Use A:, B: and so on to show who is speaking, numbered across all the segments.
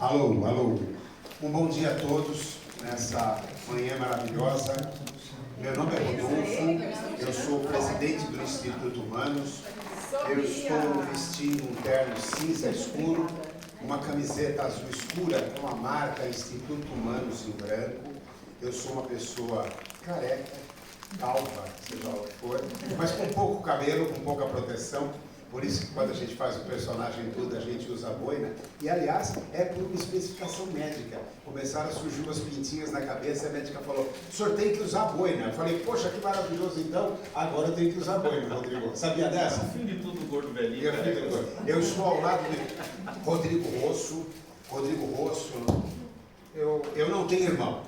A: Alô, alô. Um bom dia a todos nessa manhã maravilhosa. Meu nome é Rodolfo, eu sou presidente do Instituto Humanos. Eu estou vestindo um terno cinza escuro, uma camiseta azul escura com a marca Instituto Humanos em branco. Eu sou uma pessoa careca, calva, seja lá o que for, mas com pouco cabelo, com pouca proteção. Por isso que quando a gente faz o personagem tudo, a gente usa boina. E, aliás, é por uma especificação médica. Começaram a surgir umas pintinhas na cabeça e a médica falou, o senhor tem que usar boina. Eu falei, poxa, que maravilhoso então, agora eu tenho que usar boina, Rodrigo. Sabia dessa?
B: No fim de tudo, gordo velhinho.
A: Eu estou ao lado de Rodrigo Rosso. Rodrigo Rosso, eu não tenho irmão.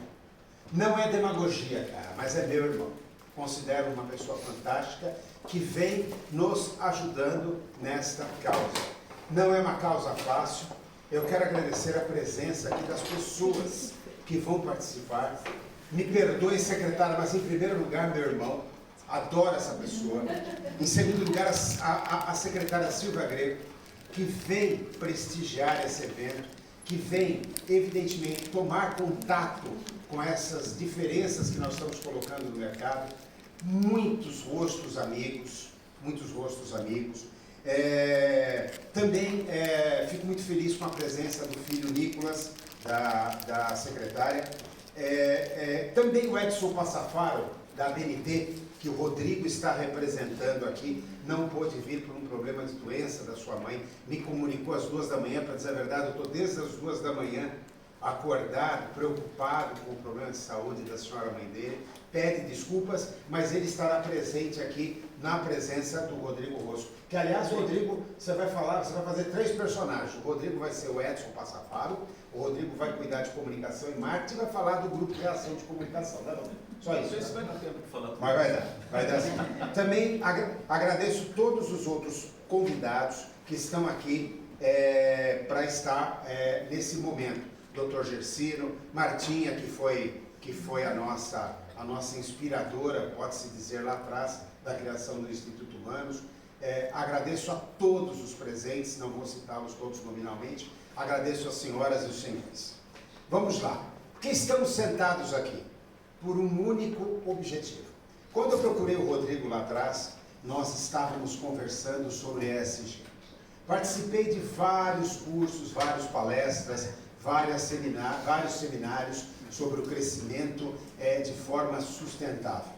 A: Não é demagogia, cara, mas é meu irmão. Considero uma pessoa fantástica que vem nos ajudando nesta causa. Não é uma causa fácil. Eu quero agradecer a presença aqui das pessoas que vão participar. Me perdoe, secretária, mas em primeiro lugar, meu irmão. Adoro essa pessoa. Em segundo lugar, a secretária Silvia Greco, que vem prestigiar esse evento, que vem, evidentemente, tomar contato com essas diferenças que nós estamos colocando no mercado. Muitos rostos amigos, Também fico muito feliz com a presença do filho Nicolas, da secretária. Também o Edson Passafaro, da BNT, que o Rodrigo está representando aqui, não pôde vir por um problema de doença da sua mãe, me comunicou às 2 da manhã, para dizer a verdade, eu estou desde as 2 da manhã, acordado, preocupado com o problema de saúde da senhora mãe dele, pede desculpas, mas ele estará presente aqui na presença do Rodrigo Rosso. Que, aliás, Rodrigo, você vai fazer 3 personagens. O Rodrigo vai ser o Edson Passafaro, o Rodrigo vai cuidar de comunicação e marketing e vai falar do grupo de ação de comunicação, não é, Rodrigo? Só isso.
B: Isso vai dar tempo de falar tudo.
A: Mas vai dar sim. Também agradeço todos os outros convidados que estão aqui para estar nesse momento. Dr. Gersino, Martinha, que foi a nossa inspiradora, pode-se dizer, lá atrás, da criação do Instituto Humanos. Agradeço a todos os presentes, não vou citá-los todos nominalmente, agradeço às senhoras e os senhores. Vamos lá. Por que estamos sentados aqui? Por um único objetivo. Quando eu procurei o Rodrigo lá atrás, nós estávamos conversando sobre ESG. Participei de vários cursos, várias palestras, vários seminários sobre o crescimento de forma sustentável.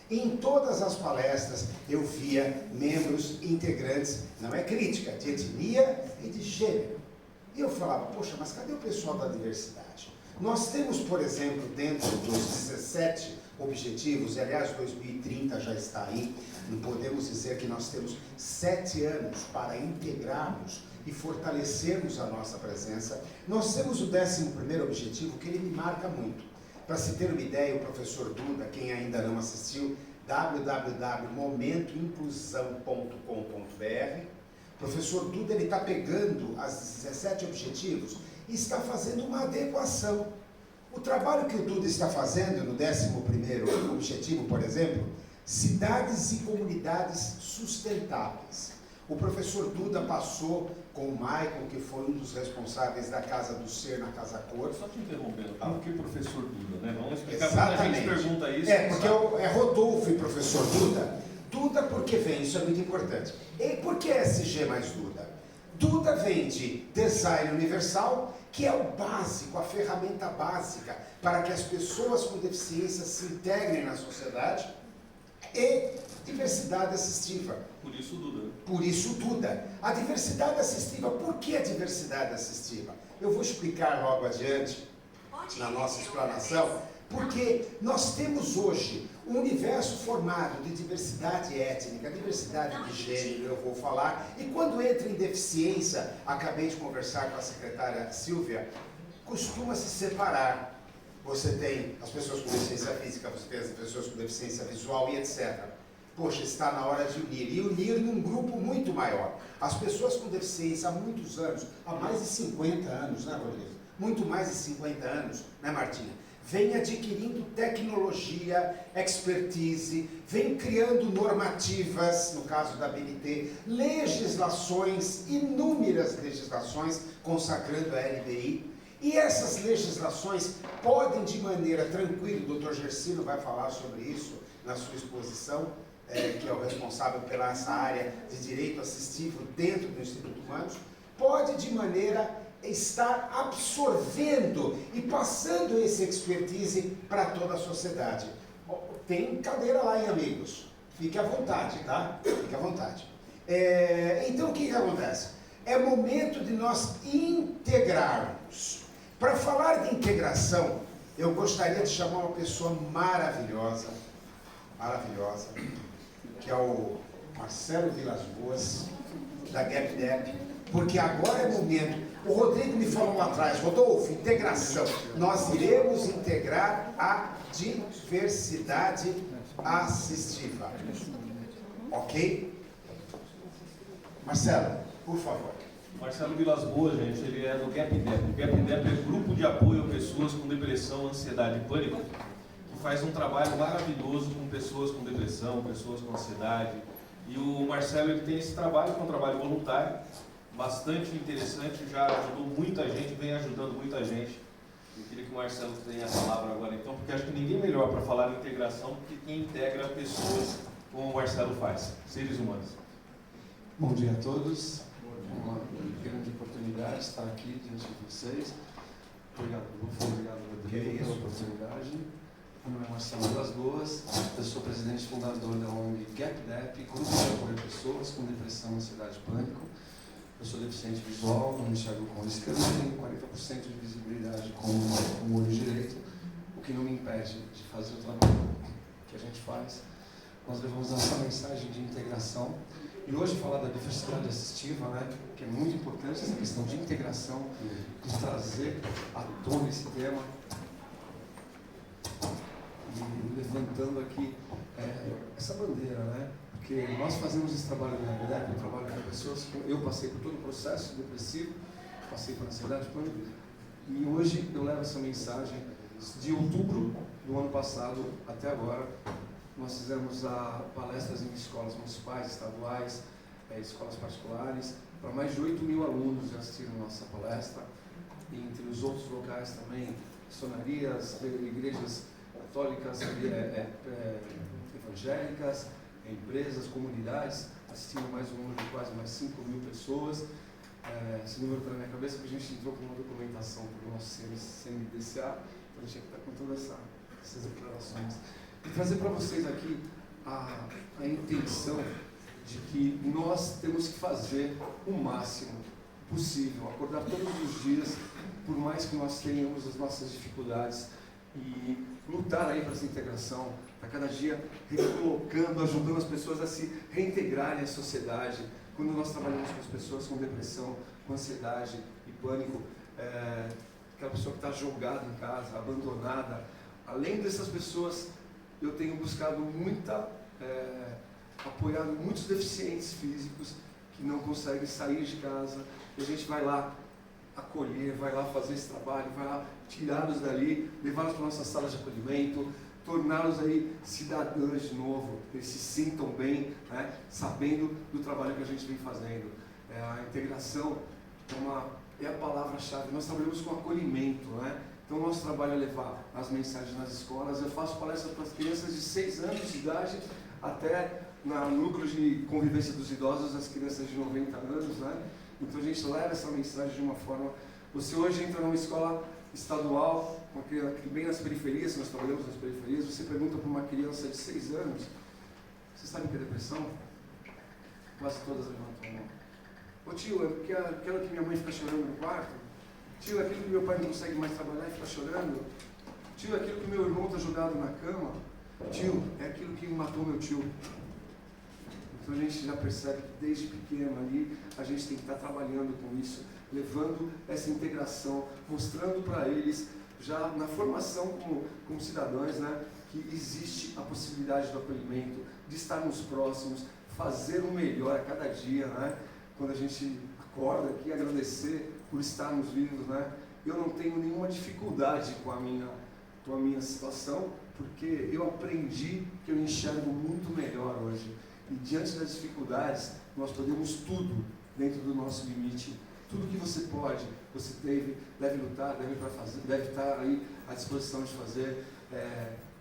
A: Em todas as palestras eu via membros integrantes, não é crítica, de etnia e de gênero. E eu falava, poxa, mas cadê o pessoal da diversidade? Nós temos, por exemplo, dentro dos 17 objetivos, e aliás 2030 já está aí, não podemos dizer que nós temos 7 anos para integrarmos e fortalecermos a nossa presença. Nós temos o 11º objetivo, que ele me marca muito. Para se ter uma ideia, o professor Duda, quem ainda não assistiu, www.momentoinclusão.com.br. O professor Duda está pegando as 17 objetivos e está fazendo uma adequação. O trabalho que o Duda está fazendo no 11º objetivo, por exemplo, cidades e comunidades sustentáveis. O professor Duda passou com o Michael, que foi um dos responsáveis da Casa do Ser na Casa Cor.
B: Só te interrompendo, por que professor Duda, né? Vamos explicar.
A: Exatamente.
B: Quando a gente pergunta isso.
A: Porque é Rodolfo e professor Duda. Duda porque vem, isso é muito importante. E por que SG mais Duda? Duda vem de design universal, que é o básico, a ferramenta básica para que as pessoas com deficiência se integrem na sociedade, e diversidade assistiva.
B: Por isso Duda.
A: Por isso Duda. A diversidade assistiva, por que a diversidade assistiva? Eu vou explicar logo adiante, na nossa explanação, porque nós temos hoje um universo formado de diversidade étnica, diversidade de gênero, eu vou falar, e quando entra em deficiência, acabei de conversar com a secretária Silvia, costuma se separar. Você tem as pessoas com deficiência física, você tem as pessoas com deficiência visual e etc. Poxa, está na hora de unir. E unir num grupo muito maior. As pessoas com deficiência há muitos anos, há mais de 50 anos, né, Rodrigo? Muito mais de 50 anos, né, Martinha? Vem adquirindo tecnologia, expertise, vem criando normativas, no caso da BNT, legislações, inúmeras legislações, consagrando a LBI. E essas legislações podem, de maneira tranquila, o Dr. Gersino vai falar sobre isso na sua exposição, que é o responsável pela essa área de direito assistivo dentro do Instituto Humanos, pode, de maneira estar absorvendo e passando esse expertise para toda a sociedade. Tem cadeira lá, hein, amigos? Fique à vontade, tá? Fique à vontade. Então, o que acontece? É momento de nós integrarmos. Para falar de integração, eu gostaria de chamar uma pessoa maravilhosa, que é o Marcelo Vilas Boas, da GapDep, porque agora é momento. O Rodrigo me falou lá atrás, Rodolfo, integração. Nós iremos integrar a diversidade assistiva. Ok? Marcelo, por favor.
B: Marcelo Vilas Boas, gente, ele é do GapDep. O GapDep é Grupo de Apoio a Pessoas com Depressão, Ansiedade e Pânico, que faz um trabalho maravilhoso com pessoas com depressão, pessoas com ansiedade. E o Marcelo, ele tem esse trabalho, que é um trabalho voluntário, bastante interessante, já ajudou muita gente, vem ajudando muita gente. Eu queria que o Marcelo tenha a palavra agora, então, porque acho que ninguém melhor para falar de integração do que quem integra pessoas como o Marcelo faz, seres humanos.
C: Bom dia a todos, uma grande oportunidade estar aqui diante de vocês. Obrigado, obrigado, Rodrigo, pela oportunidade. Meu nome é Marcelo Vilas Boas, eu sou presidente e fundador da ONG GapDep, Grupo de Apoio a Pessoas com Depressão, Ansiedade e Pânico. Eu sou deficiente visual, não enxergo com o esquerdo, tenho 40% de visibilidade com o olho direito, o que não me impede de fazer o trabalho que a gente faz. Nós levamos essa mensagem de integração e hoje falar da diversidade assistiva, né, que é muito importante, essa questão de integração, de trazer à tona esse tema e levantando aqui essa bandeira, né? Porque nós fazemos esse trabalho na GapDep, eu trabalho com pessoas, eu passei por todo o processo depressivo, passei por ansiedade, e hoje eu levo essa mensagem de outubro do ano passado até agora. Nós fizemos palestras em escolas municipais, estaduais, escolas particulares, para mais de 8.000 alunos já assistiram a nossa palestra, e entre os outros locais também, missionarias, igrejas católicas, evangélicas, empresas, comunidades, assistindo mais um número de quase mais 5.000 pessoas. Esse número está na minha cabeça porque a gente entrou com uma documentação para o nosso CNDCA, então a gente está com todas essas declarações. E trazer para vocês aqui a intenção de que nós temos que fazer o máximo possível, acordar todos os dias, por mais que nós tenhamos as nossas dificuldades, e lutar aí para essa integração, a cada dia recolocando, ajudando as pessoas a se reintegrarem à sociedade. Quando nós trabalhamos com as pessoas com depressão, com ansiedade e pânico, aquela pessoa que está jogada em casa, abandonada, além dessas pessoas, eu tenho buscado apoiado muitos deficientes físicos que não conseguem sair de casa, e a gente vai lá acolher, vai lá fazer esse trabalho, vai lá tirá-los dali, levá-los para nossas salas de acolhimento, torná-los aí cidadãos de novo, eles se sintam bem, né, sabendo do trabalho que a gente vem fazendo. A integração é a palavra-chave. Nós trabalhamos com acolhimento, né? Então, o nosso trabalho é levar as mensagens nas escolas. Eu faço palestras para as crianças de 6 anos de idade até no núcleo de convivência dos idosos, as crianças de 90 anos, né? Então, a gente leva essa mensagem de uma forma... Você hoje entra numa escola estadual, bem nas periferias, nós trabalhamos nas periferias, você pergunta para uma criança de 6 anos, você sabe o que é depressão? Quase todas levantam a mão. Ô tio, é porque aquela que minha mãe fica chorando no quarto? Tio, é aquilo que meu pai não consegue mais trabalhar e fica chorando? Tio, é aquilo que meu irmão está jogado na cama? Tio, é aquilo que matou meu tio. Então a gente já percebe que desde pequeno ali, a gente tem que estar trabalhando com isso, levando essa integração, mostrando para eles, já na formação como cidadãos, né, que existe a possibilidade do acolhimento, de estarmos próximos, fazer o melhor a cada dia, né? Quando a gente acorda aqui, agradecer por estarmos vivos, né? Eu não tenho nenhuma dificuldade com a minha situação, porque eu aprendi que eu enxergo muito melhor hoje. E diante das dificuldades, nós podemos tudo dentro do nosso limite, tudo que você pode, você deve lutar, deve estar aí à disposição de fazer.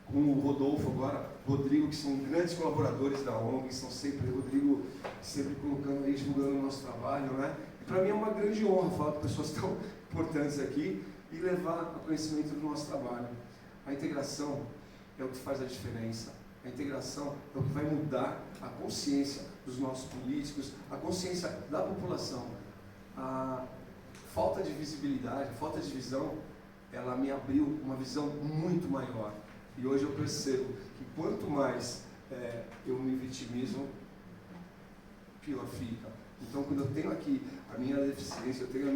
C: Com o Rodolfo agora, Rodrigo, que são grandes colaboradores da ONG, Rodrigo sempre colocando aí, divulgando o nosso trabalho, né? E para mim é uma grande honra falar com pessoas tão importantes aqui e levar a conhecimento do nosso trabalho. A integração é o que faz a diferença. A integração é o que vai mudar a consciência dos nossos políticos, a consciência da população. A falta de visibilidade, a falta de visão, ela me abriu uma visão muito maior. E hoje eu percebo que quanto mais eu me vitimizo, pior fica. Então, quando eu tenho aqui a minha deficiência, eu tenho a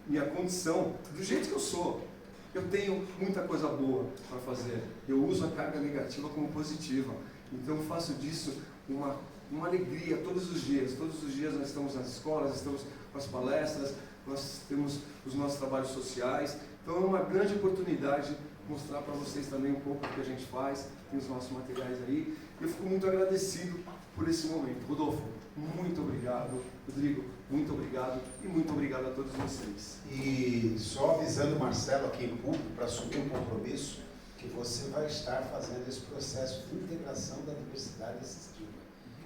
C: minha condição do jeito que eu sou, eu tenho muita coisa boa para fazer. Eu uso a carga negativa como positiva. Então, eu faço disso uma alegria todos os dias. Todos os dias nós estamos nas escolas, estamos com as palestras, nós temos os nossos trabalhos sociais. Então, é uma grande oportunidade mostrar para vocês também um pouco do que a gente faz, tem os nossos materiais aí. Eu fico muito agradecido por esse momento. Rodolfo, muito obrigado. Rodrigo, muito obrigado. E muito obrigado a todos vocês.
A: E só avisando o Marcelo aqui em público, para assumir um compromisso, que você vai estar fazendo esse processo de integração da diversidade assistiva.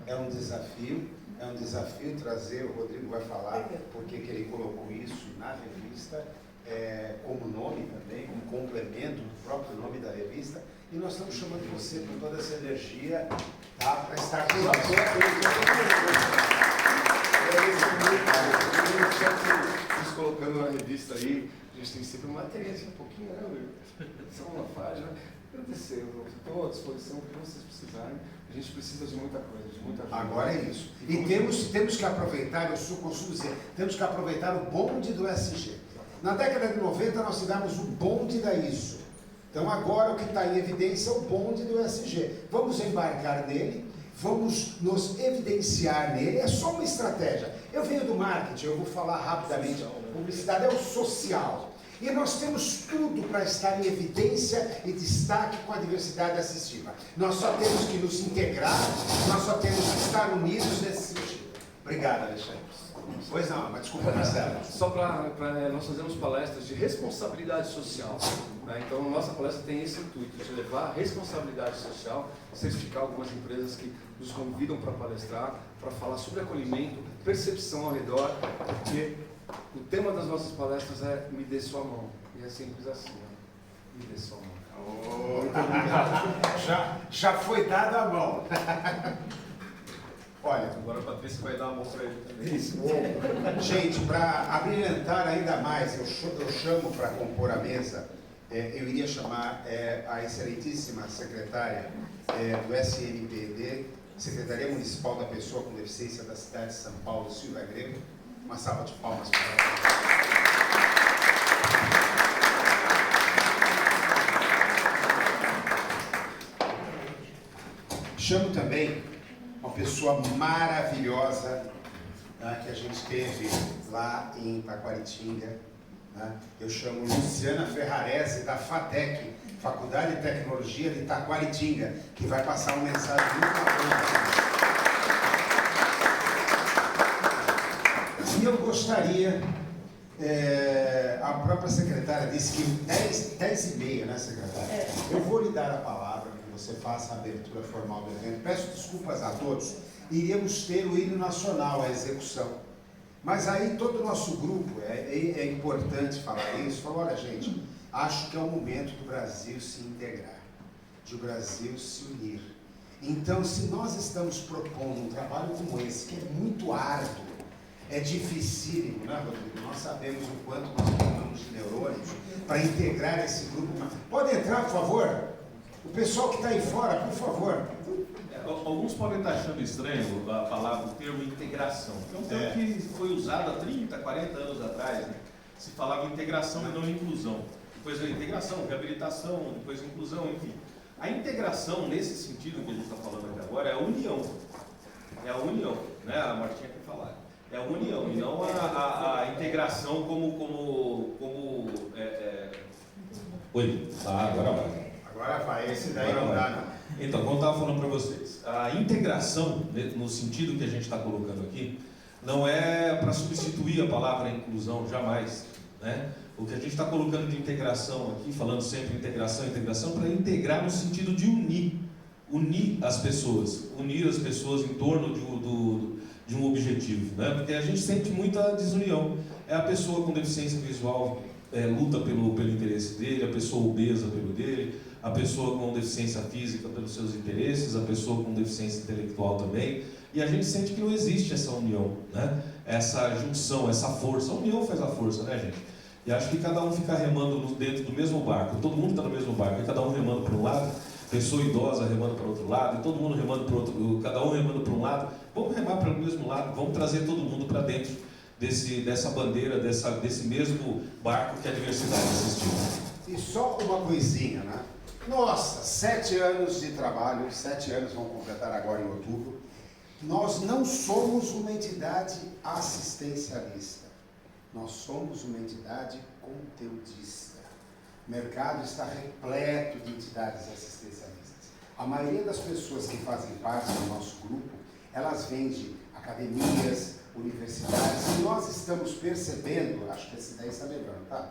A: É um desafio trazer, o Rodrigo vai falar porque que ele colocou isso na revista, como nome também, como complemento do próprio nome da revista, e nós estamos chamando você com toda essa energia, tá, para estar com nós.
C: Vocês colocando na revista aí, a gente tem sempre uma matéria, um pouquinho, né? Só uma página. Agradecer, eu estou à disposição para que vocês precisarem. A gente precisa de muita coisa, de muita ajuda.
A: Agora é isso. E temos que aproveitar, eu costumo dizer, temos que aproveitar o bonde do SG. Na década de 90 nós tivemos o bonde da ISO. Então agora o que está em evidência é o bonde do SG. Vamos embarcar nele, vamos nos evidenciar nele, é só uma estratégia. Eu venho do marketing, eu vou falar rapidamente. Publicidade é o social. E nós temos tudo para estar em evidência e destaque com a diversidade assistiva. Nós só temos que nos integrar, nós só temos que estar unidos nesse sentido. Obrigado, Alexandre. Pois não, mas desculpa, Marcelo.
C: Só nós fazemos palestras de responsabilidade social. Né? Então, a nossa palestra tem esse intuito, de levar a responsabilidade social, certificar algumas empresas que nos convidam para palestrar, para falar sobre acolhimento, percepção ao redor, porque o tema das nossas palestras é me dê sua mão. E é simples assim, ó. Me dê sua mão.
A: Oh, muito obrigado. Já foi dada a mão. Olha,
B: agora a Patrícia vai dar a mão para ele também.
A: Isso. Gente, para abrilhantar ainda mais, eu chamo para compor a mesa, eu iria chamar a excelentíssima secretária do SMPD, Secretaria Municipal da Pessoa com Deficiência da cidade de São Paulo, Silvia Grego. Uma salva de palmas para ela. Chamo também uma pessoa maravilhosa, né, que a gente teve lá em Taquaritinga. Né? Eu chamo Luciana Ferrarese, da FATEC, Faculdade de Tecnologia de Taquaritinga, que vai passar uma mensagem muito bacana. E eu gostaria, a própria secretária disse que 10h30, né, secretária? Eu vou lhe dar a palavra, que você faça a abertura formal do evento. Peço desculpas a todos. Iríamos ter o hino nacional, a execução. Mas aí todo o nosso grupo, é importante falar isso, falou, olha gente, acho que é o momento do Brasil se integrar, de o Brasil se unir. Então, se nós estamos propondo um trabalho como esse, que é muito árduo, é dificílimo, né, Rodrigo? Nós sabemos o quanto nós queimamos de neurônios para integrar esse grupo. Pode entrar, por favor? O pessoal que está aí fora, por favor.
B: Alguns podem estar achando estranho a palavra, o termo integração. É um termo que foi usado há 30, 40 anos atrás, né? Se falava integração e não inclusão. Depois a integração, reabilitação, depois a inclusão, enfim. A integração, nesse sentido que a gente está falando aqui agora, é a união. É a união, né? A Martinha quer falar. É a união, e não a integração como Oi, agora vai.
A: Agora vai, esse daí agora não dá, não.
B: Então, como eu estava falando para vocês, a integração, no sentido que a gente está colocando aqui, não é para substituir a palavra inclusão, jamais, né? O que a gente está colocando de integração aqui, falando sempre integração, para integrar no sentido de unir as pessoas em torno de um objetivo, né? Porque a gente sente muita desunião. É a pessoa com deficiência visual luta pelo interesse dele, a pessoa obesa pelo dele, a pessoa com deficiência física pelos seus interesses, a pessoa com deficiência intelectual também, e a gente sente que não existe essa união, né? Essa junção, essa força. A união faz a força, né, gente? E acho que cada um fica remando dentro do mesmo barco, todo mundo está no mesmo barco, e cada um remando para um lado, pessoa idosa remando para o outro lado, e todo mundo remando para o outro, cada um remando para um lado. Vamos remar para o mesmo lado, vamos trazer todo mundo para dentro dessa bandeira, desse mesmo barco que a diversidade assistiu.
A: E só uma coisinha, né? Nossa, 7 anos de trabalho, 7 anos vão completar agora em outubro. Nós não somos uma entidade assistencialista, nós somos uma entidade conteudista. O mercado está repleto de entidades assistencialistas. A maioria das pessoas que fazem parte do nosso grupo, elas vêm de academias, universidades, e nós estamos percebendo, acho que essa ideia está melhorando, tá?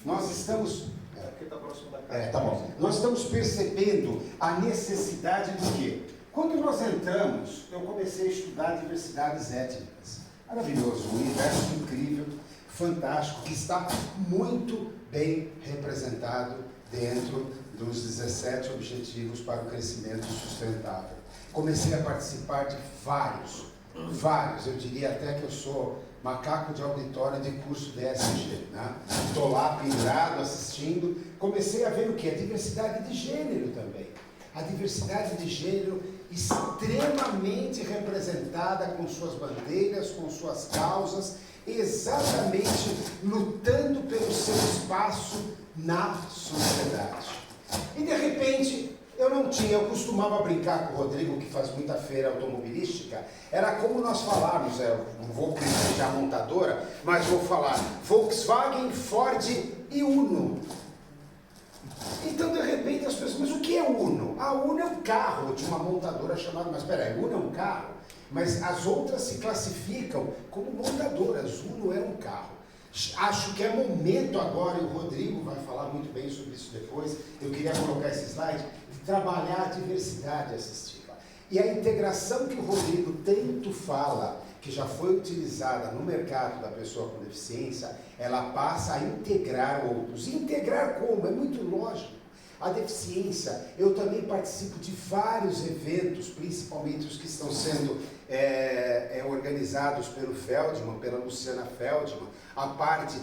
A: Nós estamos...
B: Porque está próximo da casa.
A: Tá bom. Nós estamos percebendo a necessidade de quê? Quando nós entramos, eu comecei a estudar diversidades étnicas. Maravilhoso, um universo incrível, fantástico, que está muito bem representado dentro dos 17 Objetivos para o Crescimento Sustentável. Comecei a participar de vários, eu diria até que eu sou macaco de auditório de curso de ESG, né? Estou lá pendurado, assistindo, comecei a ver o que? A diversidade de gênero também. A diversidade de gênero extremamente representada com suas bandeiras, com suas causas, exatamente lutando pelo seu espaço na sociedade. E de repente, eu costumava brincar com o Rodrigo, que faz muita feira automobilística, era como nós falarmos, não vou criticar a montadora, mas vou falar Volkswagen, Ford e Uno. Então, de repente, as pessoas, mas o que é Uno? A Uno é um carro de uma montadora chamada, mas peraí, Uno é um carro? Mas as outras se classificam como montadoras, Uno é um carro. Acho que é momento agora, e o Rodrigo vai falar muito bem sobre isso depois, eu queria colocar esse slide, de trabalhar a diversidade assistiva. E a integração que o Rodrigo tanto fala, que já foi utilizada no mercado da pessoa com deficiência, ela passa a integrar outros. E integrar como? É muito lógico. A deficiência, eu também participo de vários eventos, principalmente os que estão sendo organizados pelo Feldman, pela Luciana Feldman, a parte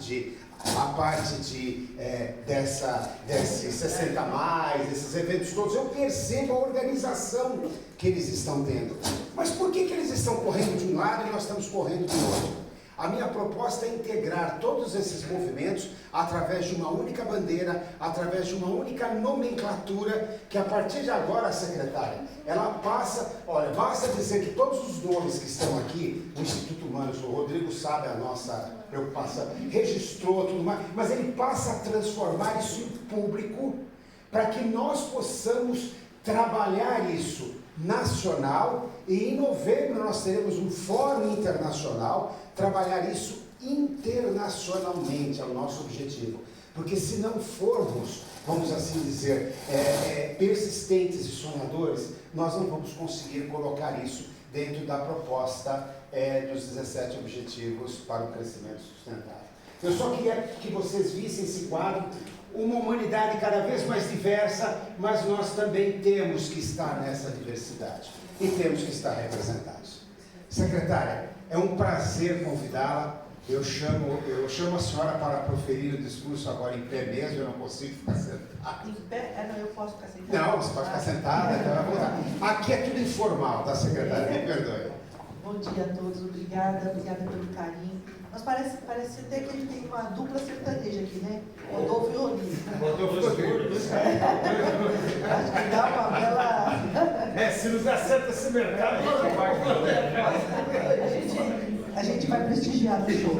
A: desses 60 mais, desses eventos todos, eu percebo a organização que eles estão tendo. Mas por que eles estão correndo de um lado e nós estamos correndo do outro? A minha proposta é integrar todos esses movimentos através de uma única bandeira, através de uma única nomenclatura, que a partir de agora, secretária, ela passa, olha, basta dizer que todos os nomes que estão aqui, o Instituto Humanos, o Rodrigo sabe a nossa preocupação, registrou tudo mais, mas ele passa a transformar isso em público, para que nós possamos trabalhar isso nacional, e em novembro nós teremos um fórum internacional, trabalhar isso internacionalmente, é o nosso objetivo. Porque se não formos, vamos assim dizer, persistentes e sonhadores, nós não vamos conseguir colocar isso dentro da proposta dos 17 Objetivos para o Crescimento Sustentável. Eu só queria que vocês vissem esse quadro, uma humanidade cada vez mais diversa, mas nós também temos que estar nessa diversidade e temos que estar representados. Secretária, é um prazer convidá-la. Eu chamo a senhora para proferir o discurso agora em pé mesmo, eu não consigo ficar sentada.
D: Em pé? Não, eu posso ficar sentada.
A: Não, você pode ficar sentada, então vai voltar. Aqui é tudo informal, tá, secretária? Me perdoe.
D: Bom dia a todos, obrigada pelo carinho. Mas parece até que a gente tem uma dupla sertaneja aqui, né? Rodolfo e Rodrigo. Acho que dá uma bela...
C: se nos acerta esse mercado,
D: a gente vai prestigiar no show.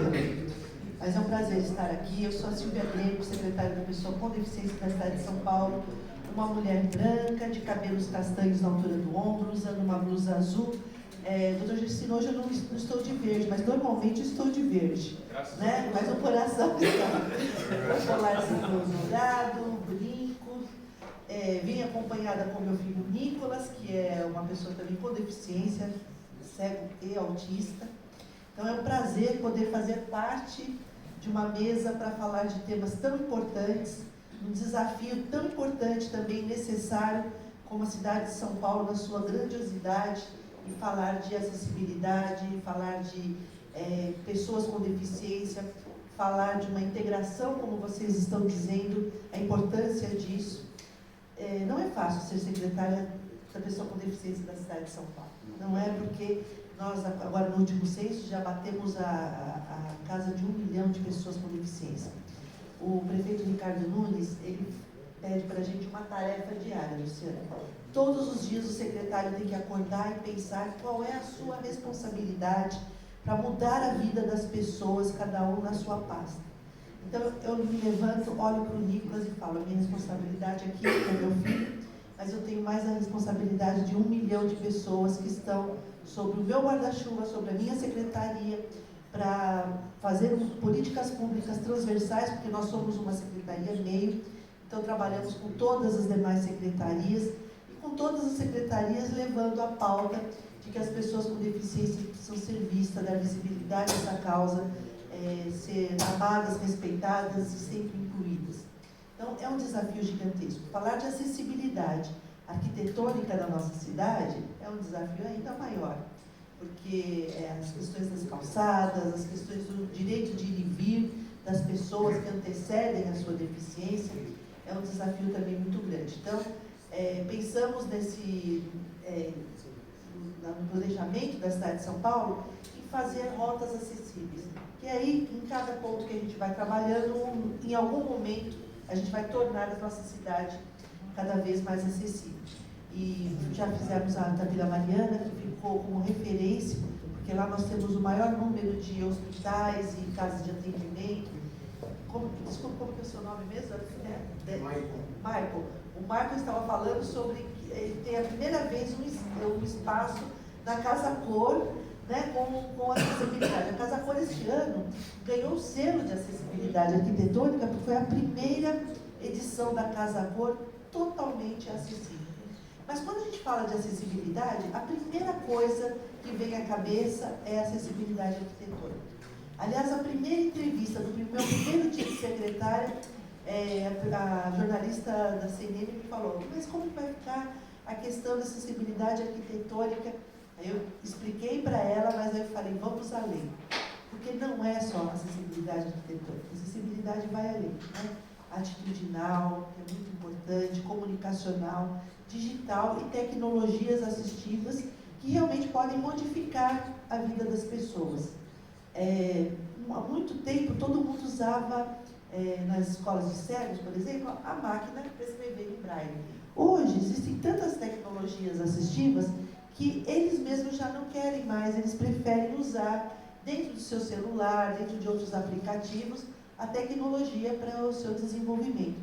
D: Mas é um prazer estar aqui. Eu sou a Silvia Greco, secretária da Pessoa com Deficiência da cidade de São Paulo. Uma mulher branca, de cabelos castanhos na altura do ombro, usando uma blusa azul Doutor Gersino, hoje eu não estou de verde, mas normalmente eu estou de verde. Né? Mas o coração está. O colarzinho dourado, brinco. Vim acompanhada com meu filho Nicolas, que é uma pessoa também com deficiência, cego e autista. Então é um prazer poder fazer parte de uma mesa para falar de temas tão importantes, um desafio tão importante também necessário como a cidade de São Paulo na sua grandiosidade, e falar de acessibilidade, falar de pessoas com deficiência, falar de uma integração, como vocês estão dizendo, a importância disso. Não é fácil ser secretária da pessoa com deficiência da cidade de São Paulo. Não é, porque nós, agora no último censo, já batemos a casa de 1 milhão de pessoas com deficiência. O prefeito Ricardo Nunes, ele pede para a gente uma tarefa diária, Luciana. Todos os dias o secretário tem que acordar e pensar qual é a sua responsabilidade para mudar a vida das pessoas, cada um na sua pasta. Então, eu me levanto, olho para o Nicolas e falo, a minha responsabilidade aqui é meu filho, mas eu tenho mais a responsabilidade de 1 milhão de pessoas que estão sobre o meu guarda-chuva, sobre a minha secretaria, para fazer políticas públicas transversais, porque nós somos uma secretaria meio, então trabalhamos com todas as demais secretarias, e com todas as secretarias levando a pauta de que as pessoas com deficiência precisam ser vistas, dar visibilidade a essa causa, ser amadas, respeitadas e sempre incluídas. Então, é um desafio gigantesco. Falar de acessibilidade arquitetônica da nossa cidade é um desafio ainda maior, porque as questões das calçadas, as questões do direito de ir e vir das pessoas que antecedem a sua deficiência, é um desafio também muito grande. Então, pensamos no planejamento da cidade de São Paulo em fazer rotas acessíveis. E aí, em cada ponto que a gente vai trabalhando, em algum momento, a gente vai tornar a nossa cidade cada vez mais acessível. E já fizemos a da Vila Mariana, que ficou como referência, porque lá nós temos o maior número de hospitais e casas de atendimento. Desculpa, como que é o seu nome mesmo? Michael. O Michael estava falando sobre que ele tem a primeira vez um espaço na Casa Cor, né, com acessibilidade. A Casa Cor este ano ganhou o selo de acessibilidade arquitetônica, porque foi a primeira edição da Casa Cor totalmente acessível. Mas quando a gente fala de acessibilidade, a primeira coisa que vem à cabeça é a acessibilidade arquitetônica. Aliás, a primeira entrevista do meu primeiro dia de secretária, a jornalista da CNN me falou, mas como vai ficar a questão da acessibilidade arquitetônica? Aí eu expliquei para ela, mas aí eu falei, vamos além. Porque não é só acessibilidade arquitetônica, acessibilidade vai além, né? Atitudinal, que é muito importante, comunicacional, digital e tecnologias assistivas que realmente podem modificar a vida das pessoas. Há muito tempo, todo mundo usava, nas escolas de cegos, por exemplo, a máquina para escrever em braille. Hoje, existem tantas tecnologias assistivas que eles mesmos já não querem mais, eles preferem usar dentro do seu celular, dentro de outros aplicativos, a tecnologia para o seu desenvolvimento.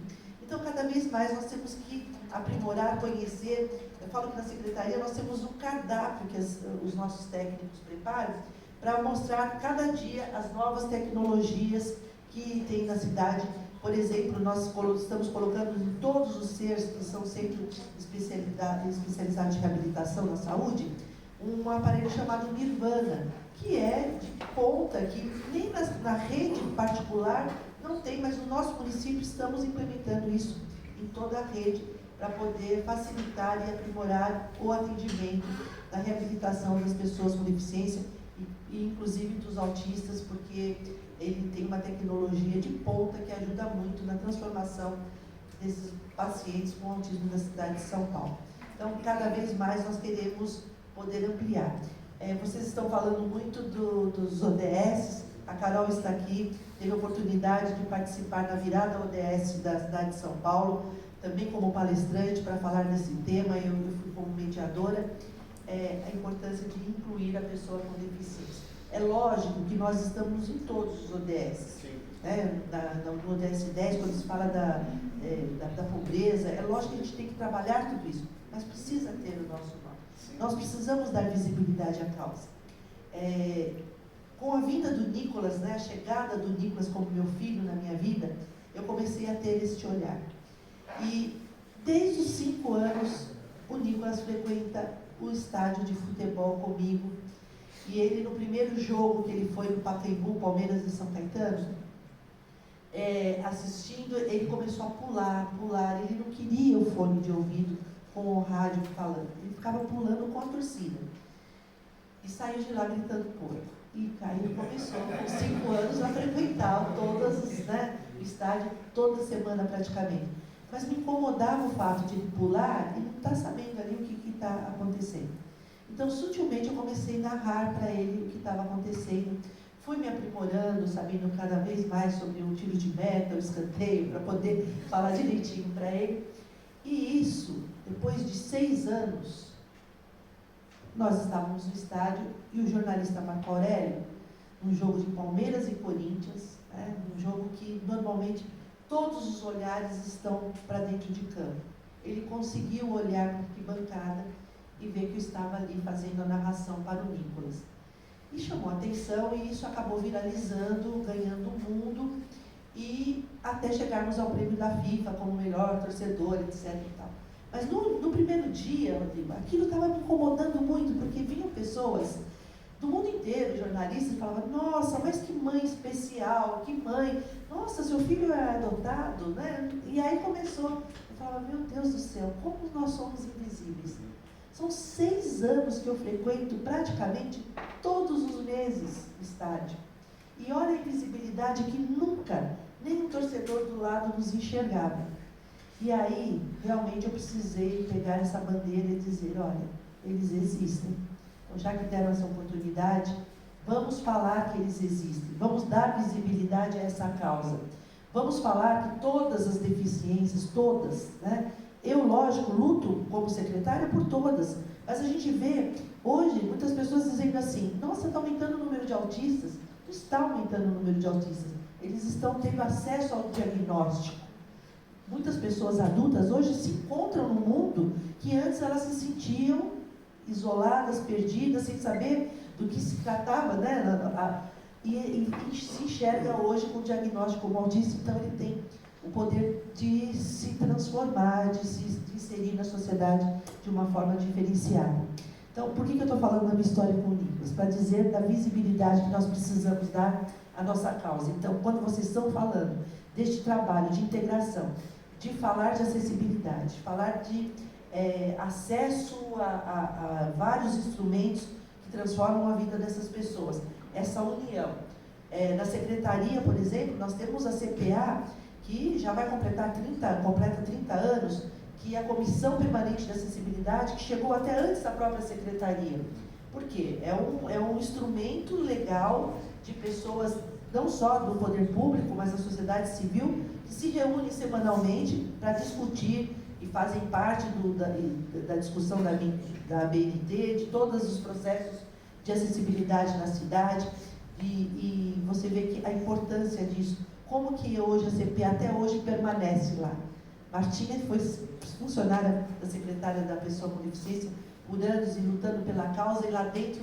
D: Então, cada vez mais nós temos que aprimorar, conhecer. Eu falo que na secretaria nós temos um cardápio que os nossos técnicos preparam para mostrar cada dia as novas tecnologias que tem na cidade. Por exemplo, nós estamos colocando em todos os CERs, que são centros especializados em reabilitação na saúde, um aparelho chamado Nirvana, que é de ponta, que nem na rede particular não tem, mas no nosso município estamos implementando isso em toda a rede, para poder facilitar e aprimorar o atendimento da reabilitação das pessoas com deficiência, e inclusive dos autistas, porque ele tem uma tecnologia de ponta que ajuda muito na transformação desses pacientes com autismo na cidade de São Paulo. Então, cada vez mais nós queremos poder ampliar. Vocês estão falando muito dos ODS, a Carol está aqui, teve a oportunidade de participar da virada ODS da cidade de São Paulo, também como palestrante para falar desse tema, eu fui como mediadora, a importância de incluir a pessoa com deficiência. É lógico que nós estamos em todos os ODS, né? No ODS 10, quando se fala da pobreza, é lógico que a gente tem que trabalhar tudo isso, mas precisa ter o nosso nome. Nós precisamos dar visibilidade à causa. Com a vinda do Nicolas, né, a chegada do Nicolas como meu filho na minha vida, eu comecei a ter este olhar. E desde os 5 anos, o Nicolas frequenta o estádio de futebol comigo. E ele, no primeiro jogo que ele foi no Pacaembu, Palmeiras e São Caetano, assistindo, ele começou a pular. Ele não queria o fone de ouvido com o rádio falando. Ele ficava pulando com a torcida. E saiu de lá gritando porco. E Caio começou, com 5 anos, a frequentar o estádio toda semana praticamente. Mas me incomodava o fato de ele pular e não estar sabendo ali o que está acontecendo. Então, sutilmente, eu comecei a narrar para ele o que estava acontecendo. Fui me aprimorando, sabendo cada vez mais sobre o tiro de meta, o escanteio, para poder falar direitinho para ele. E isso, depois de 6 anos, nós estávamos no estádio e o jornalista Marco Aurélio, num jogo de Palmeiras e Corinthians, um jogo que normalmente todos os olhares estão para dentro de campo. Ele conseguiu olhar para a arquibancada e ver que eu estava ali fazendo a narração para o Nicolas. E chamou a atenção e isso acabou viralizando, ganhando o mundo e até chegarmos ao prêmio da FIFA como melhor torcedor, etc. E tal. Mas no primeiro dia, Rodrigo, aquilo estava me incomodando muito, porque vinham pessoas do mundo inteiro, jornalistas, e falavam: nossa, mas que mãe especial, que mãe, nossa, seu filho é adotado, né? E aí começou, eu falava: meu Deus do céu, como nós somos invisíveis. São 6 anos que eu frequento praticamente todos os meses o estádio. E olha a invisibilidade que nunca, nem um torcedor do lado nos enxergava. E aí, realmente, eu precisei pegar essa bandeira e dizer: olha, eles existem. Então, já que deram essa oportunidade, vamos falar que eles existem. Vamos dar visibilidade a essa causa. Vamos falar que todas as deficiências, todas, né? Eu, lógico, luto como secretária por todas. Mas a gente vê, hoje, muitas pessoas dizendo assim: nossa, está aumentando o número de autistas. Não está aumentando o número de autistas. Eles estão tendo acesso ao diagnóstico. Muitas pessoas adultas hoje se encontram no mundo que antes elas se sentiam isoladas, perdidas, sem saber do que se tratava, né? E se enxerga hoje com o diagnóstico como autista, então ele tem o poder de se transformar, de se inserir na sociedade de uma forma diferenciada. Então, por que eu estou falando da minha história com o Nicolas? Para dizer da visibilidade que nós precisamos dar à nossa causa. Então, quando vocês estão falando deste trabalho de integração, de falar de acessibilidade, falar de acesso a vários instrumentos que transformam a vida dessas pessoas, essa união. Na secretaria, por exemplo, nós temos a CPA, que já vai completa 30 anos, que é a Comissão Permanente de Acessibilidade, que chegou até antes da própria secretaria. Por quê? É um instrumento legal de pessoas, não só do poder público, mas da sociedade civil, que se reúnem semanalmente para discutir e fazem parte da discussão da BNT, de todos os processos de acessibilidade na cidade, e você vê que a importância disso, como que hoje a CPA até hoje permanece lá. Martinha foi funcionária da secretária da pessoa com deficiência por anos e lutando pela causa, e lá dentro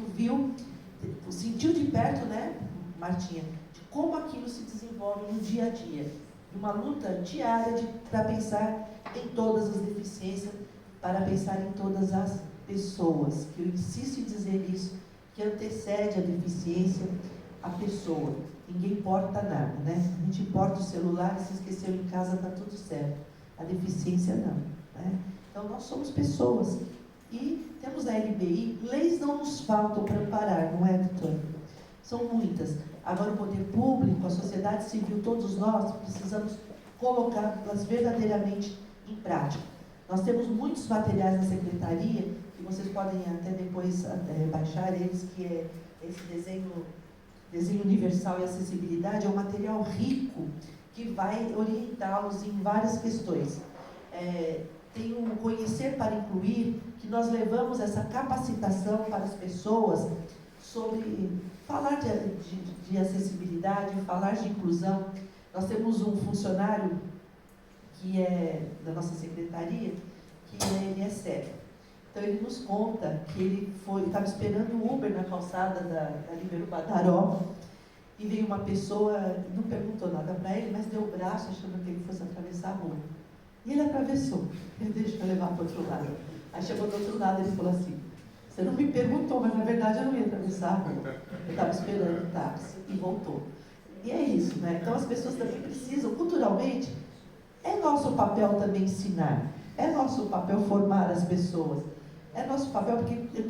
D: sentiu de perto, né, Martinha, de como aquilo se desenvolve no dia a dia. Uma luta diária para pensar em todas as deficiências, para pensar em todas as pessoas, que eu insisto em dizer isso, que antecede a deficiência a pessoa. Ninguém importa nada, né? A gente importa o celular, se esqueceu em casa, está tudo certo. A deficiência não, né? Então, nós somos pessoas. E temos na LBI, leis não nos faltam para amparar, não é, doutor? São muitas. Agora, o poder público, a sociedade civil, todos nós precisamos colocá-las verdadeiramente em prática. Nós temos muitos materiais na secretaria, que vocês podem até depois baixar eles, que é esse desenho universal e acessibilidade, é um material rico que vai orientá-los em várias questões. Tem um Conhecer para Incluir, que nós levamos essa capacitação para as pessoas sobre falar de acessibilidade, falar de inclusão. Nós temos um funcionário que é da nossa secretaria, que ele é cego. Então ele nos conta que ele estava esperando o Uber na calçada da Líbero Badaró, e veio uma pessoa, não perguntou nada para ele, mas deu o braço achando que ele fosse atravessar a rua. E ele atravessou, ele deixou eu levar para o outro lado. Aí chegou do outro lado e ele falou assim, você não me perguntou, mas na verdade eu não ia atravessar a rua. Eu estava esperando o táxi e voltou. E é isso, né? Então as pessoas também precisam, culturalmente, é nosso papel também ensinar, é nosso papel formar as pessoas, é nosso papel porque